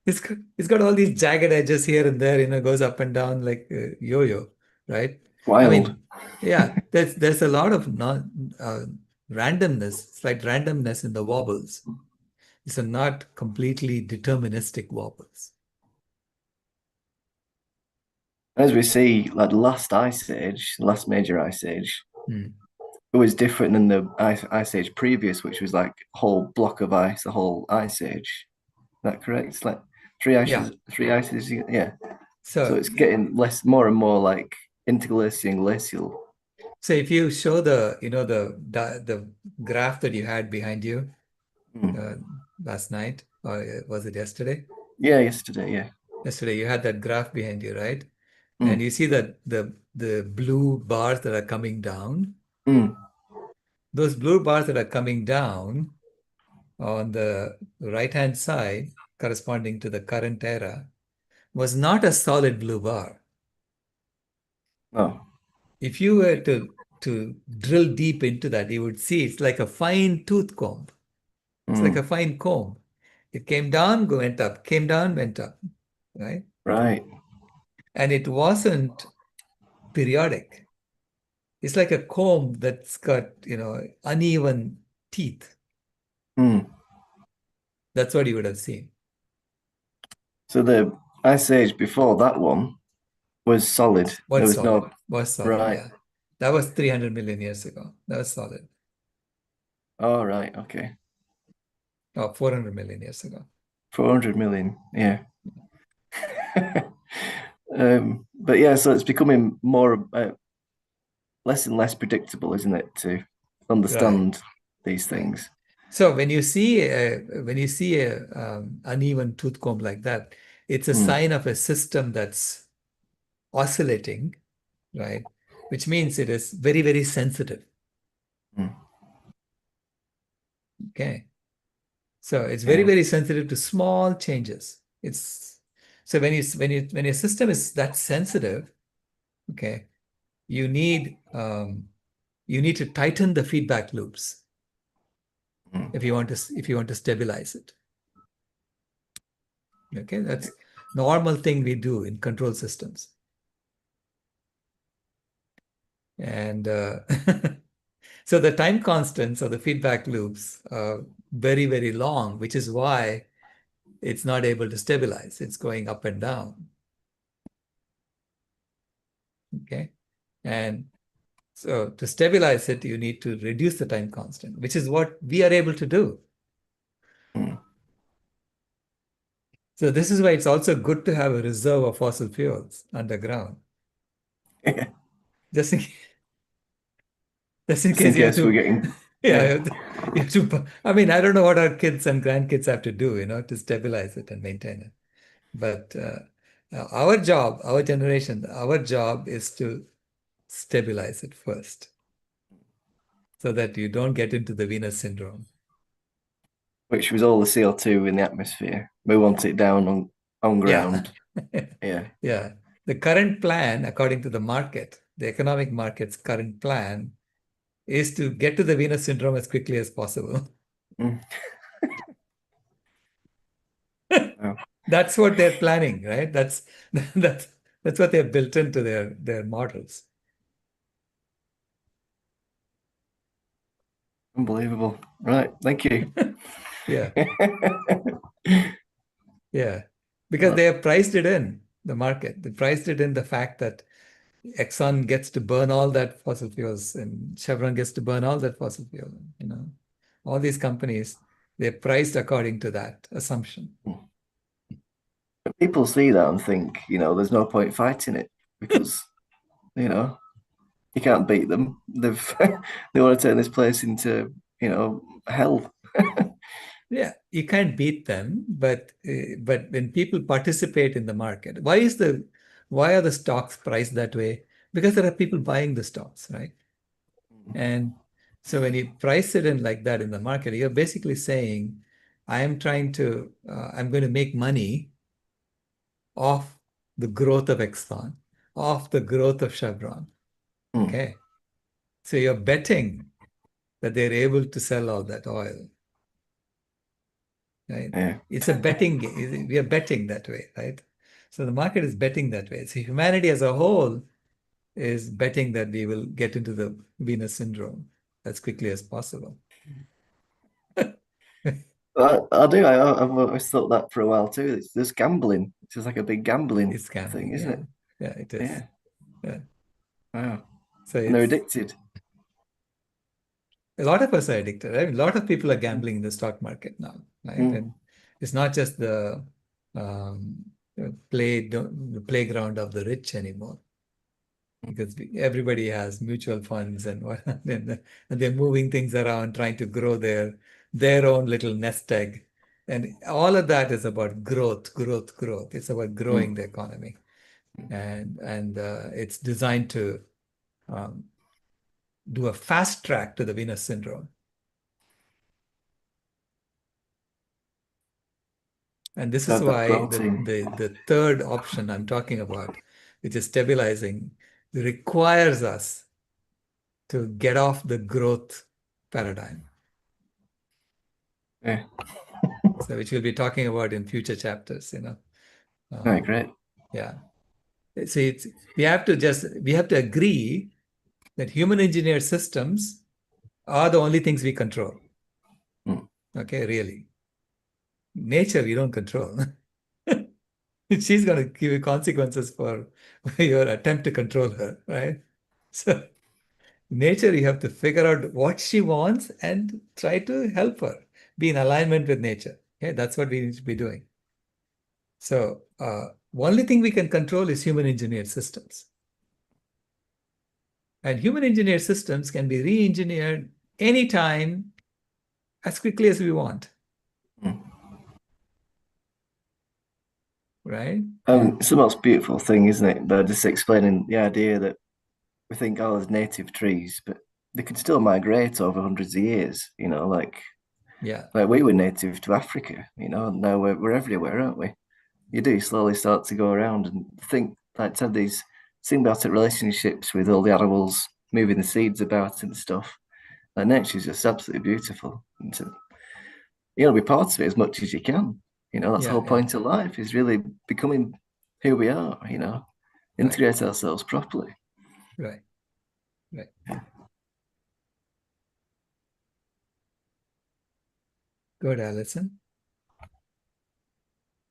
It's got all these jagged edges here and there, goes up and down like a yo-yo, right? I Wild. mean, yeah, there's a lot of randomness, slight randomness in the wobbles. These are not completely deterministic wobbles. As we see, like the last ice age, the last major ice age, Hmm. it was different than the ice age previous, which was like a whole block of ice, the whole ice age. Is that correct? It's like Yeah. three ices, yeah. So So it's getting more and more like interglacial and glacial. so if you show the the graph that you had behind you Mm. uh, last night, or was it yesterday? Yeah, yesterday, yeah. Yesterday you had that graph behind you, right? And Mm. you see that the blue bars that are coming down, Mm. those blue bars that are coming down on the right-hand side, corresponding to the current era, was not a solid blue bar. Oh. If you were to drill deep into that, you would see it's like a fine tooth comb. It's like Mm. a fine comb. It came down, went up, came down, went up, right? Right. And it wasn't periodic. It's like a comb that's got, uneven teeth. Mm. That's what you would have seen. So the ice age before that one was solid. There Was was solid. no Was solid, right. yeah. That was 300 million years ago. That was solid. Oh, right. Okay. Oh, 400 million years ago. 400 million. Yeah. But yeah, so it's becoming more less and less predictable, isn't it, to Right, understand these right. things? So when you see a uneven tooth comb like that, it's a Mm. sign of a system that's oscillating, right? Which means it is very, very sensitive. Mm. Okay. So it's very, Yeah. very sensitive to small changes. It's so when your system is that sensitive, okay, you need to tighten the feedback loops Mm. if you want to stabilize it. Okay, that's normal thing we do in control systems. And so the time constants or the feedback loops are very, very long, which is why it's not able to stabilize. It's going up and down. Okay. And so to stabilize it, you need to reduce the time constant, which is what we are able to do. Mm. So this is why it's also good to have a reserve of fossil fuels underground. Yeah. Just in, just in Just in case you have case we're to, getting, yeah, yeah. you have to, I mean, I don't know what our kids and grandkids have to do, to stabilize it and maintain it. But our job, our generation, our job is to stabilize it first so that you don't get into the Venus syndrome. Which was all the CO2 in the atmosphere. We want it down on Yeah. ground. Yeah. Yeah. The current plan, according to the market, the economic market's current plan is to get to the Venus syndrome as quickly as possible. Mm. Oh, That's what they're planning, right? That's that's what they've built into their models. unbelievable. Right. Thank you. Yeah. Yeah. Because Well, they have priced it in the market. They priced it in the fact that Exxon gets to burn all that fossil fuels and Chevron gets to burn all that fossil fuel. All these companies, they're priced according to that assumption. people see that and think, there's no point fighting it because, you can't beat them. They want to turn this place into, hell. Yeah, you can't beat them, but when people participate in the market, why are the stocks priced that way? Because there are people buying the stocks, right? And so when you price it in like that in the market, you're basically saying, I'm going to make money off the growth of Exxon, off the growth of Chevron. Mm. Okay. So you're betting that they're able to sell all that oil, right? Yeah. It's a betting game. We are betting that way, right? So the market is betting that way. So humanity as a whole is betting that we will get into the Venus syndrome as quickly as possible. I do. I've always thought that for a while too. It's just gambling. It's just like a big gambling It's thing, gambling. isn't Yeah. it? Yeah, it is. Yeah. Yeah. Wow. So And they're it's addicted. A lot of us are addicted, right? A lot of people are gambling in the stock market now, right? Mm. And it's not just the the playground of the rich anymore, because everybody has mutual funds and what, and they're moving things around, trying to grow their own little nest egg. And all of that is about growth, growth, growth. It's about growing the economy. And it's designed to do a fast track to the Venus syndrome. And this is That why protein. the third option I'm talking about, which is stabilizing, requires us to get off the growth paradigm. Yeah. So which we'll be talking about in future chapters, Right, great. Yeah. See, we have to agree that human engineered systems are the only things we control. Mm. Okay, really. Nature, we don't control. She's going to give you consequences for your attempt to control her, right? So nature, you have to figure out what she wants and try to help her be in alignment with nature. Okay, that's what we need to be doing. So only thing we can control is human engineered systems. And human engineered systems can be re-engineered anytime as quickly as we want. Mm. Right? It's the most beautiful thing, isn't it? But just explaining the idea that we think, oh, there's native trees, but they could still migrate over hundreds of years, like Yeah. we were native to Africa, and now we're everywhere, aren't we? You do slowly start to go around and think, like, to have these symbiotic relationships with all the animals, moving the seeds about and stuff. Like, nature's just absolutely beautiful. And to, be part of it as much as you can. That's the whole point of life, is really becoming who we are, integrate ourselves properly. Right. Right. Good, Alison.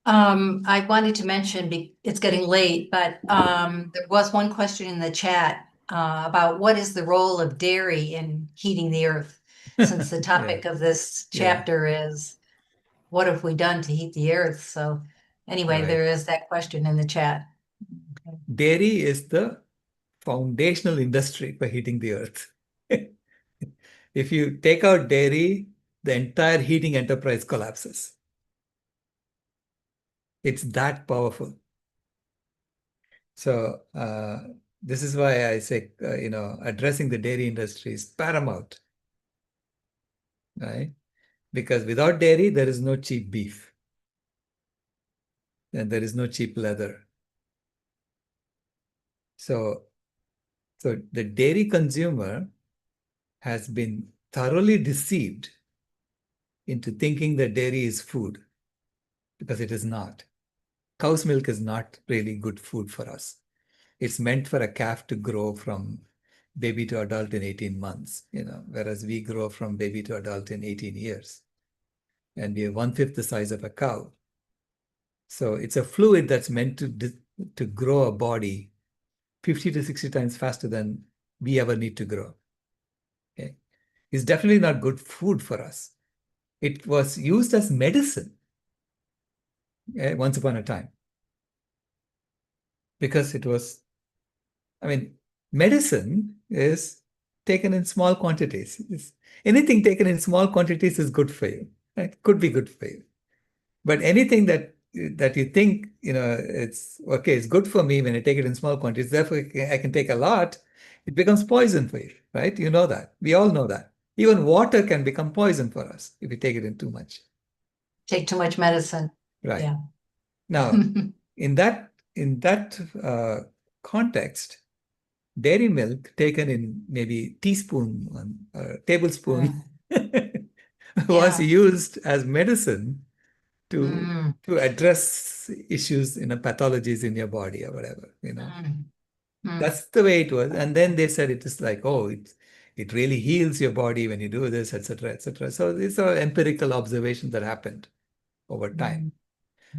I wanted to mention, it's getting late, but there was one question in the chat about what is the role of dairy in heating the earth? Since the topic of this chapter is what have we done to heat the earth? So anyway, there is that question in the chat. Dairy is the foundational industry for heating the earth. If you take out dairy, the entire heating enterprise collapses. It's that powerful. So this is why I say, addressing the dairy industry is paramount, right? Because without dairy, there is no cheap beef. And there is no cheap leather. So the dairy consumer has been thoroughly deceived into thinking that dairy is food, because it is not. Cow's milk is not really good food for us. It's meant for a calf to grow from baby to adult in 18 months, whereas we grow from baby to adult in 18 years. And we are 1/5 the size of a cow. So it's a fluid that's meant to grow a body 50 to 60 times faster than we ever need to grow. Okay? It's definitely not good food for us. It was used as medicine once upon a time. Because it was, medicine is taken in small quantities. Anything taken in small quantities is good for you. Right? Could be good for you. But anything that you think, it's okay, it's good for me when I take it in small quantities, therefore I can take a lot, it becomes poison for you, right? You know that. We all know that. Even water can become poison for us if we take it in too much. Take too much medicine. Right. Yeah. Now, in that context, dairy milk taken in maybe teaspoon or tablespoon was used as medicine to address issues, pathologies in your body or whatever, That's the way it was. And then they said it is like, oh, it really heals your body when you do this, etc., etc. So these are empirical observations that happened over time.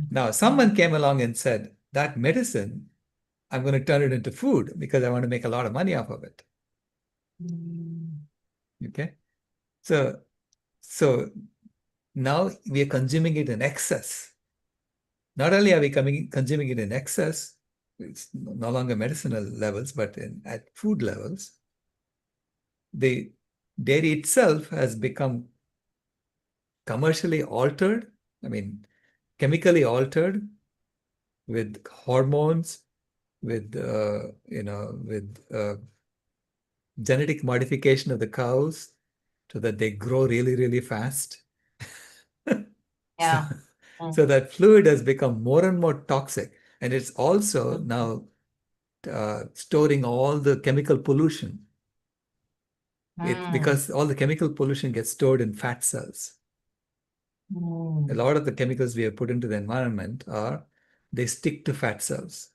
Now, someone came along and said, that medicine, I'm going to turn it into food because I want to make a lot of money off of it. Okay. So, so now we are consuming it in excess. Not only are we consuming it in excess, it's no longer medicinal levels, but at food levels, the dairy itself has become commercially altered, I mean, chemically altered with hormones, with, genetic modification of the cows so that they grow really, really fast. Yeah. So that fluid has become more and more toxic. And it's also now storing all the chemical pollution. Because all the chemical pollution gets stored in fat cells. A lot of the chemicals we have put into the environment they stick to fat cells.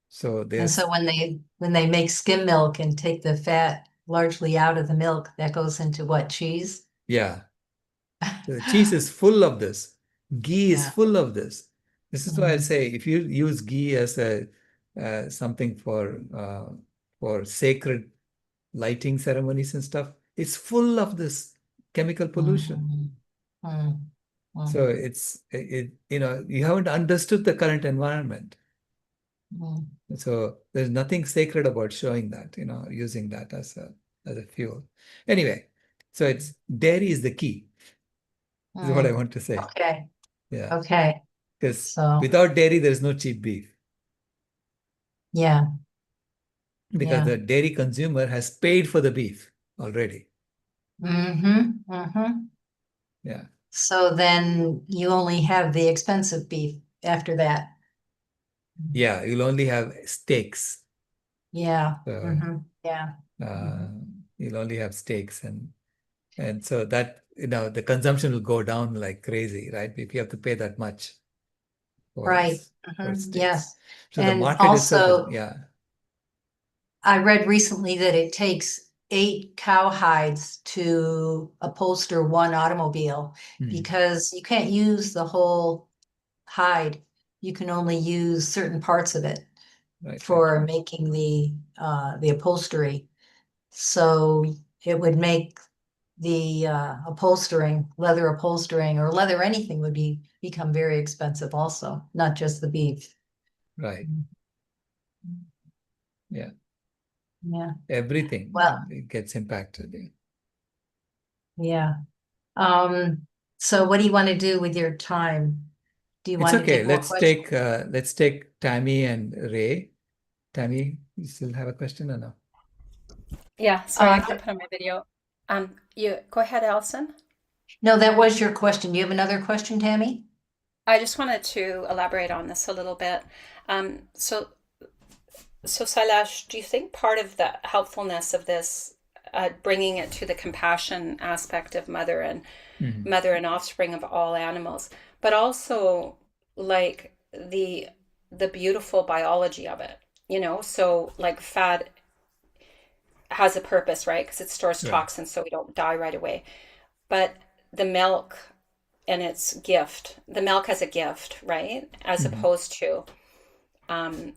So And so when they make skim milk and take the fat largely out of the milk, that goes into what, cheese? yeah, so the cheese is full of this. Ghee is Yeah. full of this. This is why I say if you use ghee as a something for sacred lighting ceremonies and stuff, it's full of this chemical pollution. So you haven't understood the current environment. So there's nothing sacred about showing that, using that as a fuel. Anyway, so it's dairy is the key, is what I want to say. Okay. Yeah. Okay. Because So without dairy, there's no cheap beef. yeah. Because the dairy consumer has paid for the beef already. Yeah. So then you only have the expensive beef after that. Yeah, you'll only have steaks. Yeah. So, Yeah. you'll only have steaks and so that the consumption will go down like crazy, right? If you have to pay that much for, Right. for steaks. Yes. So the And market itself also, yeah. I read recently that it takes 8 cowhides to upholster one automobile because you can't use the whole hide. You can only use certain parts of it for making the upholstery. So it would make the leather upholstering or leather anything would become very expensive also, not just the beef. Right. Yeah. Yeah. Everything it gets impacted. Yeah. So what do you want to do with your time? Do you It's want to okay. take more questions? Let's take Tammy and Ray. Tammy, you still have a question or no? Yeah, sorry, I couldn't put on my video. You go ahead, Allison. No, that was your question. Do you have another question, Tammy? I just wanted to elaborate on this a little bit. So Sailesh, do you think part of the helpfulness of this, bringing it to the compassion aspect of mother and offspring of all animals, but also like the beautiful biology of it, so like fat has a purpose, right? Because it stores toxins so we don't die right away. But the milk and its gift, the milk as a gift, right? As opposed to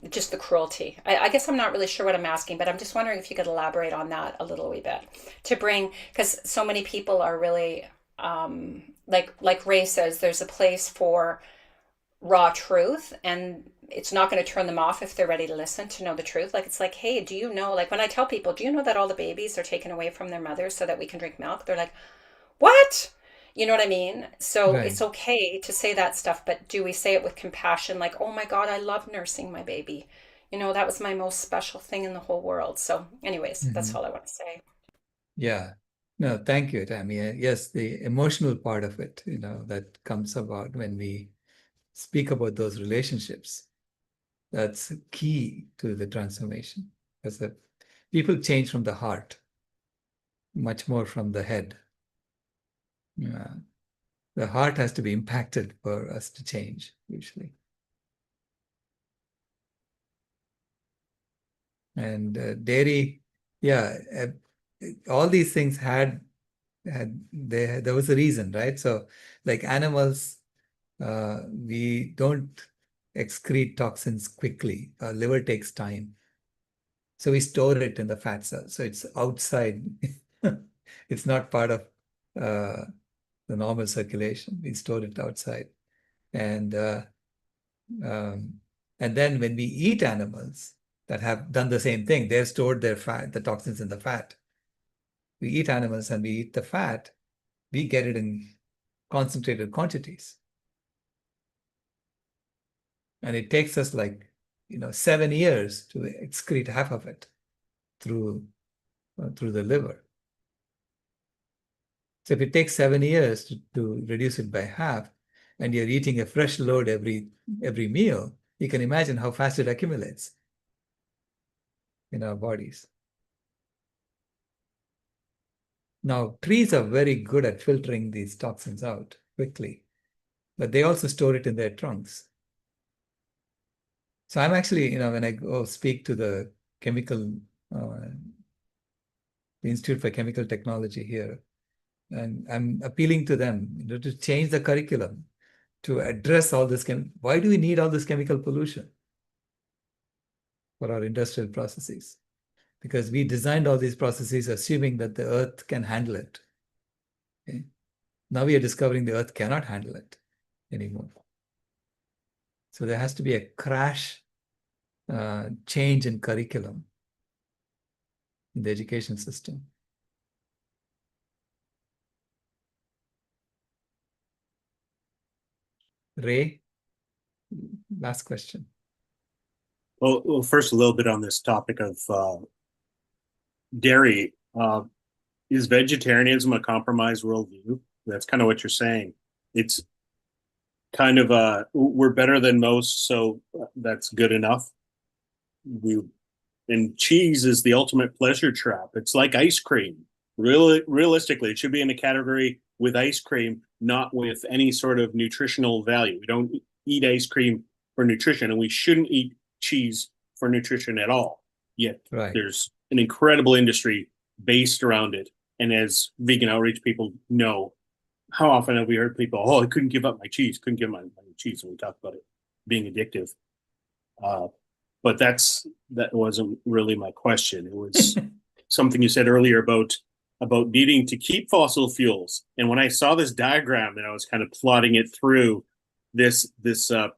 just the cruelty. I guess I'm not really sure what I'm asking, but I'm just wondering if you could elaborate on that a little wee bit to bring, because so many people are really, like Ray says, there's a place for raw truth, and it's not going to turn them off if they're ready to listen, to know the truth. Like, it's like, hey, do you know, like when I tell people, do you know that all the babies are taken away from their mothers so that we can drink milk? They're like, what? You know what I mean? So it's okay to say that stuff, but do we say it with compassion? Like, oh my God, I love nursing my baby. That was my most special thing in the whole world. So anyways, that's all I want to say. Yeah. No, thank you, Tammy. Yes, the emotional part of it, that comes about when we speak about those relationships. That's key to the transformation, because the people change from the heart, much more from the head. The heart has to be impacted for us to change, usually. And dairy, all these things there was a reason, right? So, like animals, we don't excrete toxins quickly. Our liver takes time. So we store it in the fat cells. So it's outside It's not part of the normal circulation. We store it outside. And then when we eat animals that have done the same thing, they've stored their fat, the toxins in the fat. We eat animals and we eat the fat, we get it in concentrated quantities. And it takes us 7 years to excrete half of it through the liver. So if it takes 7 years to reduce it by half, and you're eating a fresh load every meal, you can imagine how fast it accumulates in our bodies. Now, trees are very good at filtering these toxins out quickly, but they also store it in their trunks. So I'm actually, when I go speak to the Institute for Chemical Technology here, and I'm appealing to them to change the curriculum to address all this. Why do we need all this chemical pollution for our industrial processes? Because we designed all these processes assuming that the earth can handle it. Okay? Now we are discovering the earth cannot handle it anymore. So there has to be a crash change in curriculum in the education system. Ray, last question. Well, first, a little bit on this topic of dairy. Is vegetarianism a compromised worldview? That's kind of what you're saying. It's kind of we're better than most, so that's good enough. And cheese is the ultimate pleasure trap. It's like ice cream. Really, realistically, it should be in a category with ice cream, not with any sort of nutritional value. We don't eat ice cream for nutrition, and we shouldn't eat cheese for nutrition at all. Yet there's an incredible industry based around it. And as vegan outreach people know, how often have we heard people, I couldn't give up my cheese, couldn't give my cheese, when we talk about it being addictive. But that wasn't really my question. It was something you said earlier about needing to keep fossil fuels. And when I saw this diagram and I was kind of plotting it through this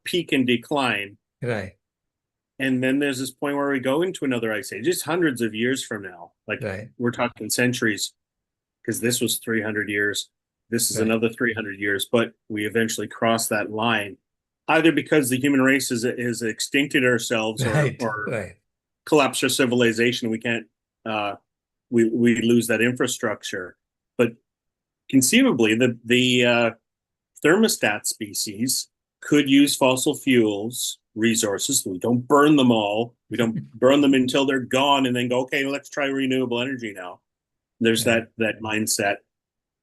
peak and decline, right? And then there's this point where we go into another ice age. It's hundreds of years from now. We're talking centuries, because this was 300 years. This is another 300 years, but we eventually cross that line, either because the human race has extincted ourselves or collapsed our civilization. We can't, we lose that infrastructure. But conceivably, the thermostat species could use fossil fuels resources. We don't burn them all. We don't burn them until they're gone and then go, okay, let's try renewable energy now. There's that mindset.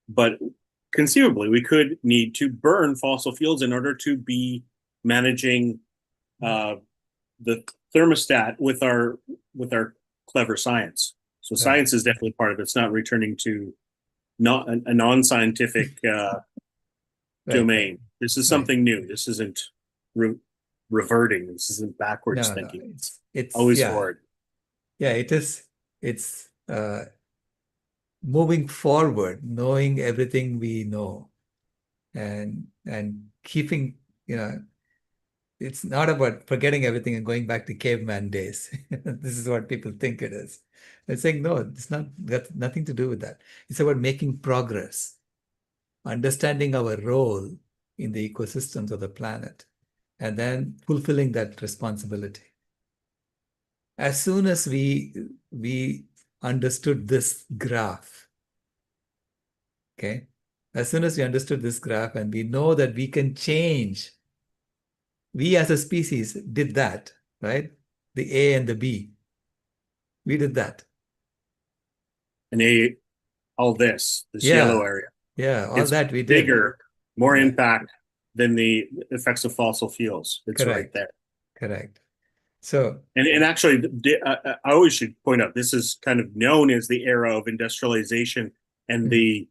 But conceivably, we could need to burn fossil fuels in order to be managing the thermostat with our clever science. So science is definitely part of it. It's not returning to a non-scientific domain. This is something new. This isn't reverting. This isn't backwards thinking. It's always forward. Yeah, it is. It's moving forward, knowing everything we know, and keeping, it's not about forgetting everything and going back to caveman days. This is what people think it is. They're saying, no, it's not, got nothing to do with that. It's about making progress, understanding our role in the ecosystems of the planet, and then fulfilling that responsibility. As soon as we understood this graph, okay? As soon as we understood this graph and we know that we can change, we as a species did that, right? The A and the B, we did that. And all this yellow area. Yeah, all it's that we did. Bigger, more impact than the effects of fossil fuels. It's right there. Correct. So, and actually, I always should point out, this is kind of known as the era of industrialization and the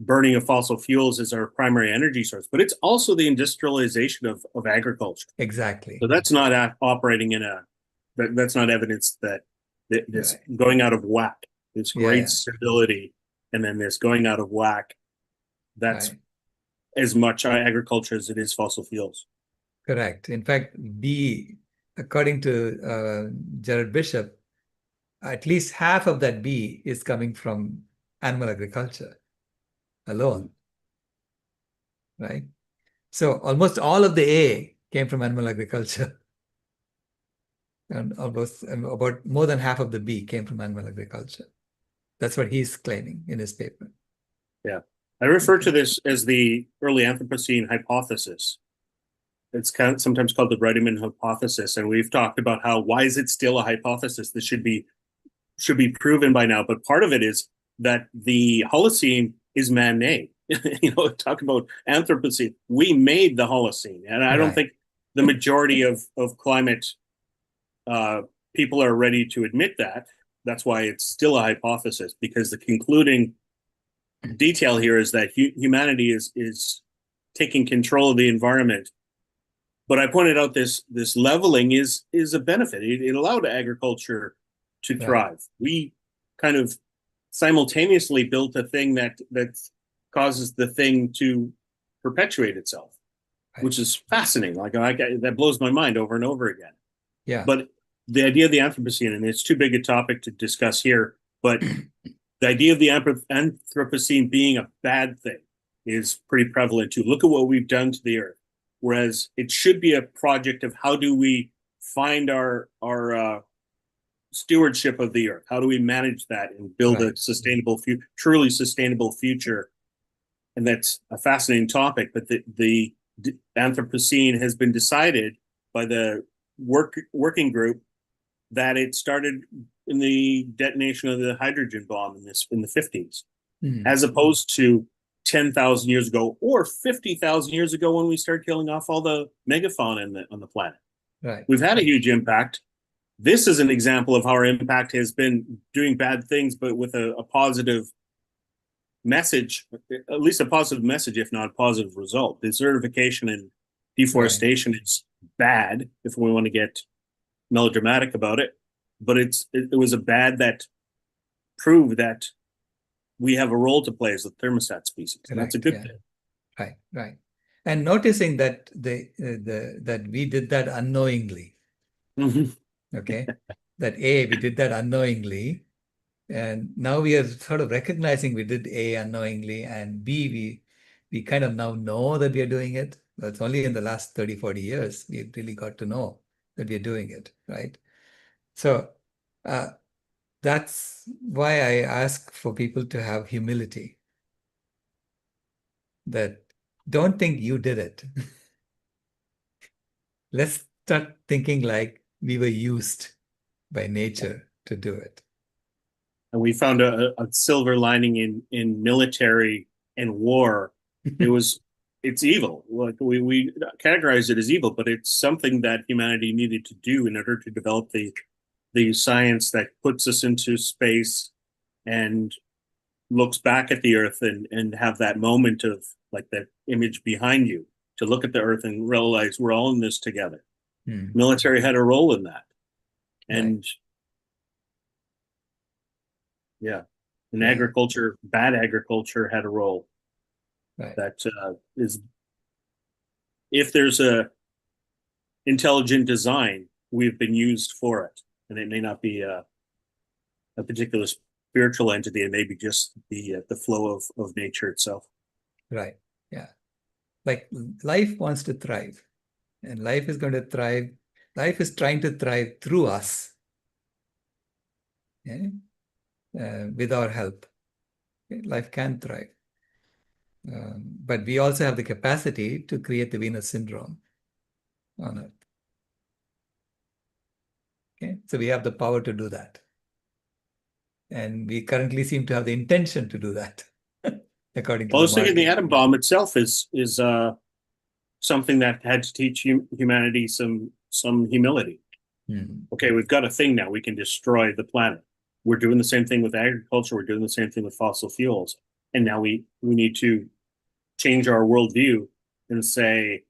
burning of fossil fuels as our primary energy source, but it's also the industrialization of agriculture. Exactly. So that's not operating that's not evidence that it's going out of whack. It's great stability and then this going out of whack. That's Right. as much agriculture as it is fossil fuels. Correct. In fact, B, according to Jared Bishop, at least half of that B is coming from animal agriculture alone, right? So almost all of the A came from animal agriculture. And almost about more than half of the B came from animal agriculture. That's what he's claiming in his paper. Yeah. I refer to this as the early Anthropocene hypothesis. It's sometimes called the Reimagined hypothesis. And we've talked about why is it still a hypothesis? This should be proven by now. But part of it is that the Holocene is man-made. Talk about Anthropocene. We made the Holocene. And I don't think the majority of climate people are ready to admit that. That's why it's still a hypothesis, because the concluding detail here is that humanity is taking control of the environment. But I pointed out this leveling is a benefit. It allowed agriculture to thrive. We kind of simultaneously built a thing that causes the thing to perpetuate itself, which is fascinating. That blows my mind over and over again. Yeah. But the idea of the Anthropocene, and it's too big a topic to discuss here, but the idea of the Anthropocene being a bad thing is pretty prevalent too. Look at what we've done to the earth. Whereas it should be a project of how do we find our stewardship of the earth? How do we manage that and build a sustainable, truly sustainable future? And that's a fascinating topic. But the Anthropocene has been decided by the working group that it started in the detonation of the hydrogen bomb in the 50s, as opposed to 10,000 years ago or 50,000 years ago when we started killing off all the megafauna on the planet. Right. We've had a huge impact. This is an example of how our impact has been doing bad things, but with a positive message, at least a positive message, if not a positive result. Desertification and deforestation is bad if we want to get melodramatic about it, but it was a bad that proved that we have a role to play as a thermostat species, and that's a good thing. Right. And noticing that that we did that unknowingly. Okay, that we did that unknowingly, and now we are sort of recognizing we did A unknowingly, and B we kind of now know that we are doing it. That's only in the last 30, 40 years we really got to know that we are doing it, right? So that's why I ask for people to have humility. That don't think you did it. Let's start thinking like we were used by nature to do it. And we found a silver lining in military and war. It's evil. Like we categorize it as evil, but it's something that humanity needed to do in order to develop the science that puts us into space and looks back at the earth and have that moment of like that image behind you to look at the earth and realize we're all in this together. Military had a role in that. And agriculture, bad agriculture had a role. That is, if there's a intelligent design, we've been used for it. And it may not be a particular spiritual entity, it may be just the flow of nature itself. Right. Yeah. Like life wants to thrive, and life is going to thrive. Life is trying to thrive through us, with our help. Life can thrive. But we also have the capacity to create the Venus syndrome on Earth. Okay, so we have the power to do that. And we currently seem to have the intention to do that, according to I was thinking the atom bomb itself is something that had to teach humanity some humility. Okay, we've got a thing now. We can destroy the planet. We're doing the same thing with agriculture. We're doing the same thing with fossil fuels. And now we need to change our worldview and say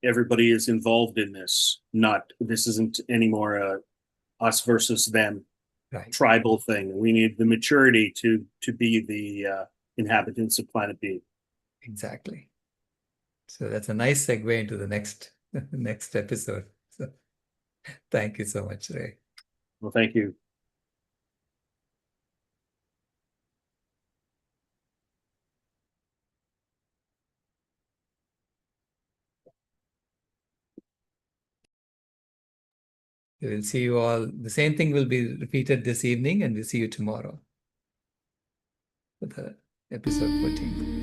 everybody is involved in this. This isn't anymore us versus them. Right. tribal thing. We need the maturity to be the inhabitants of Planet B. Exactly. So that's a nice segue into the next next episode. So thank you so much, Ray. Well, thank you. We'll see you all. The same thing will be repeated this evening, and we'll see you tomorrow for the episode 14.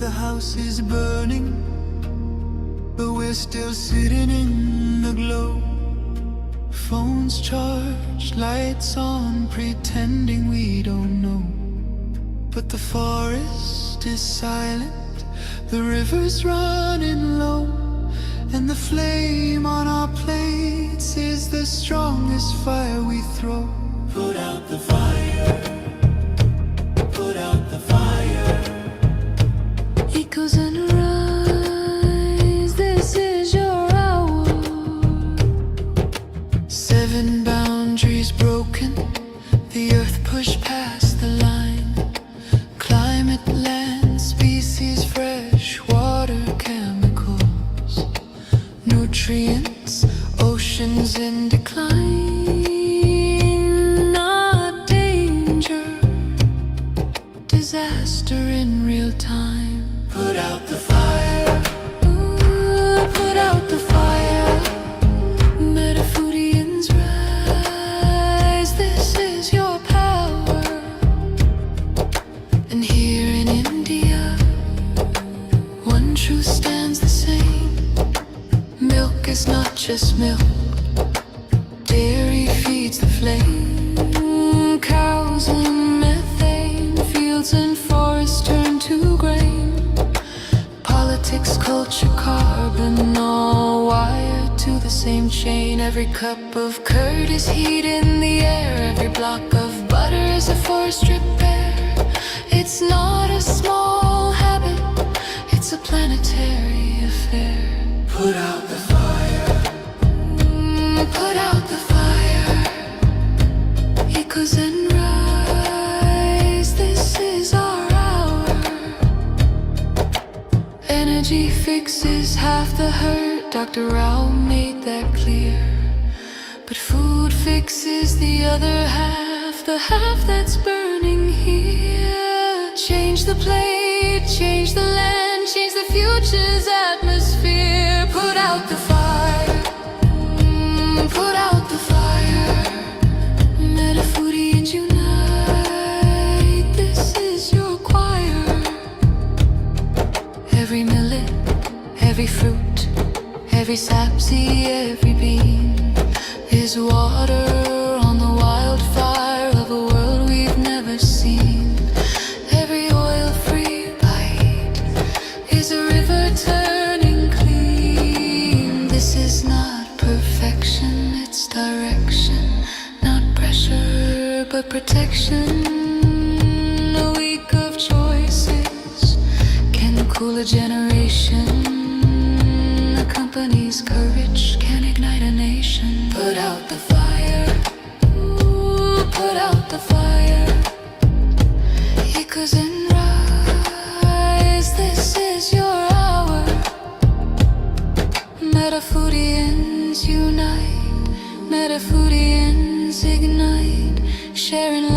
The house is burning, but we're still sitting in the glow. Phones charged, lights on, pretending we don't know. But the forest is silent, the river's running low, and the flame on our plates is the strongest fire we throw. Put out the fire, put out the fire. Echoes and rise, this is your hour. 7 boundaries broken, the earth pushed past the line. Climate, land, species, fresh water, chemicals, nutrients, oceans in decline. Not danger, disaster in real time. Put out the fire, ooh, put out the fire. Metafoodians rise, this is your power. And here in India, one truth stands the same. Milk is not just milk, dairy feeds the flame. Cows and methane, fields and forests turn to grain. Politics, culture, carbon, all wired to the same chain. Every cup of curd is heat in the air. Every block of butter is a forest repair. It's not a small habit, it's a planetary affair. Put out the fire, put out the fire. Echoes and rise, this is our hour. Energy fixes half the hurt, Dr. Rao made that clear. But food fixes the other half, the half that's burning here. Change the plate, change the land, change the future's atmosphere. Put out the fire, put out the fire. Metafoodians unite, this is your choir. Every millet, every fruit, every sapseed, every bean is water on the wildfire of a world we've never seen. Every oil-free bite is a river turning clean. This is not perfection, it's direction. Not pressure, but protection. A week of choices can cool a generation. A company's courage can ignite a nation. Put out the fire, ooh, put out the fire. Echoes and rise, this is your hour. Metafoodians unite, Metafoodians ignite, sharing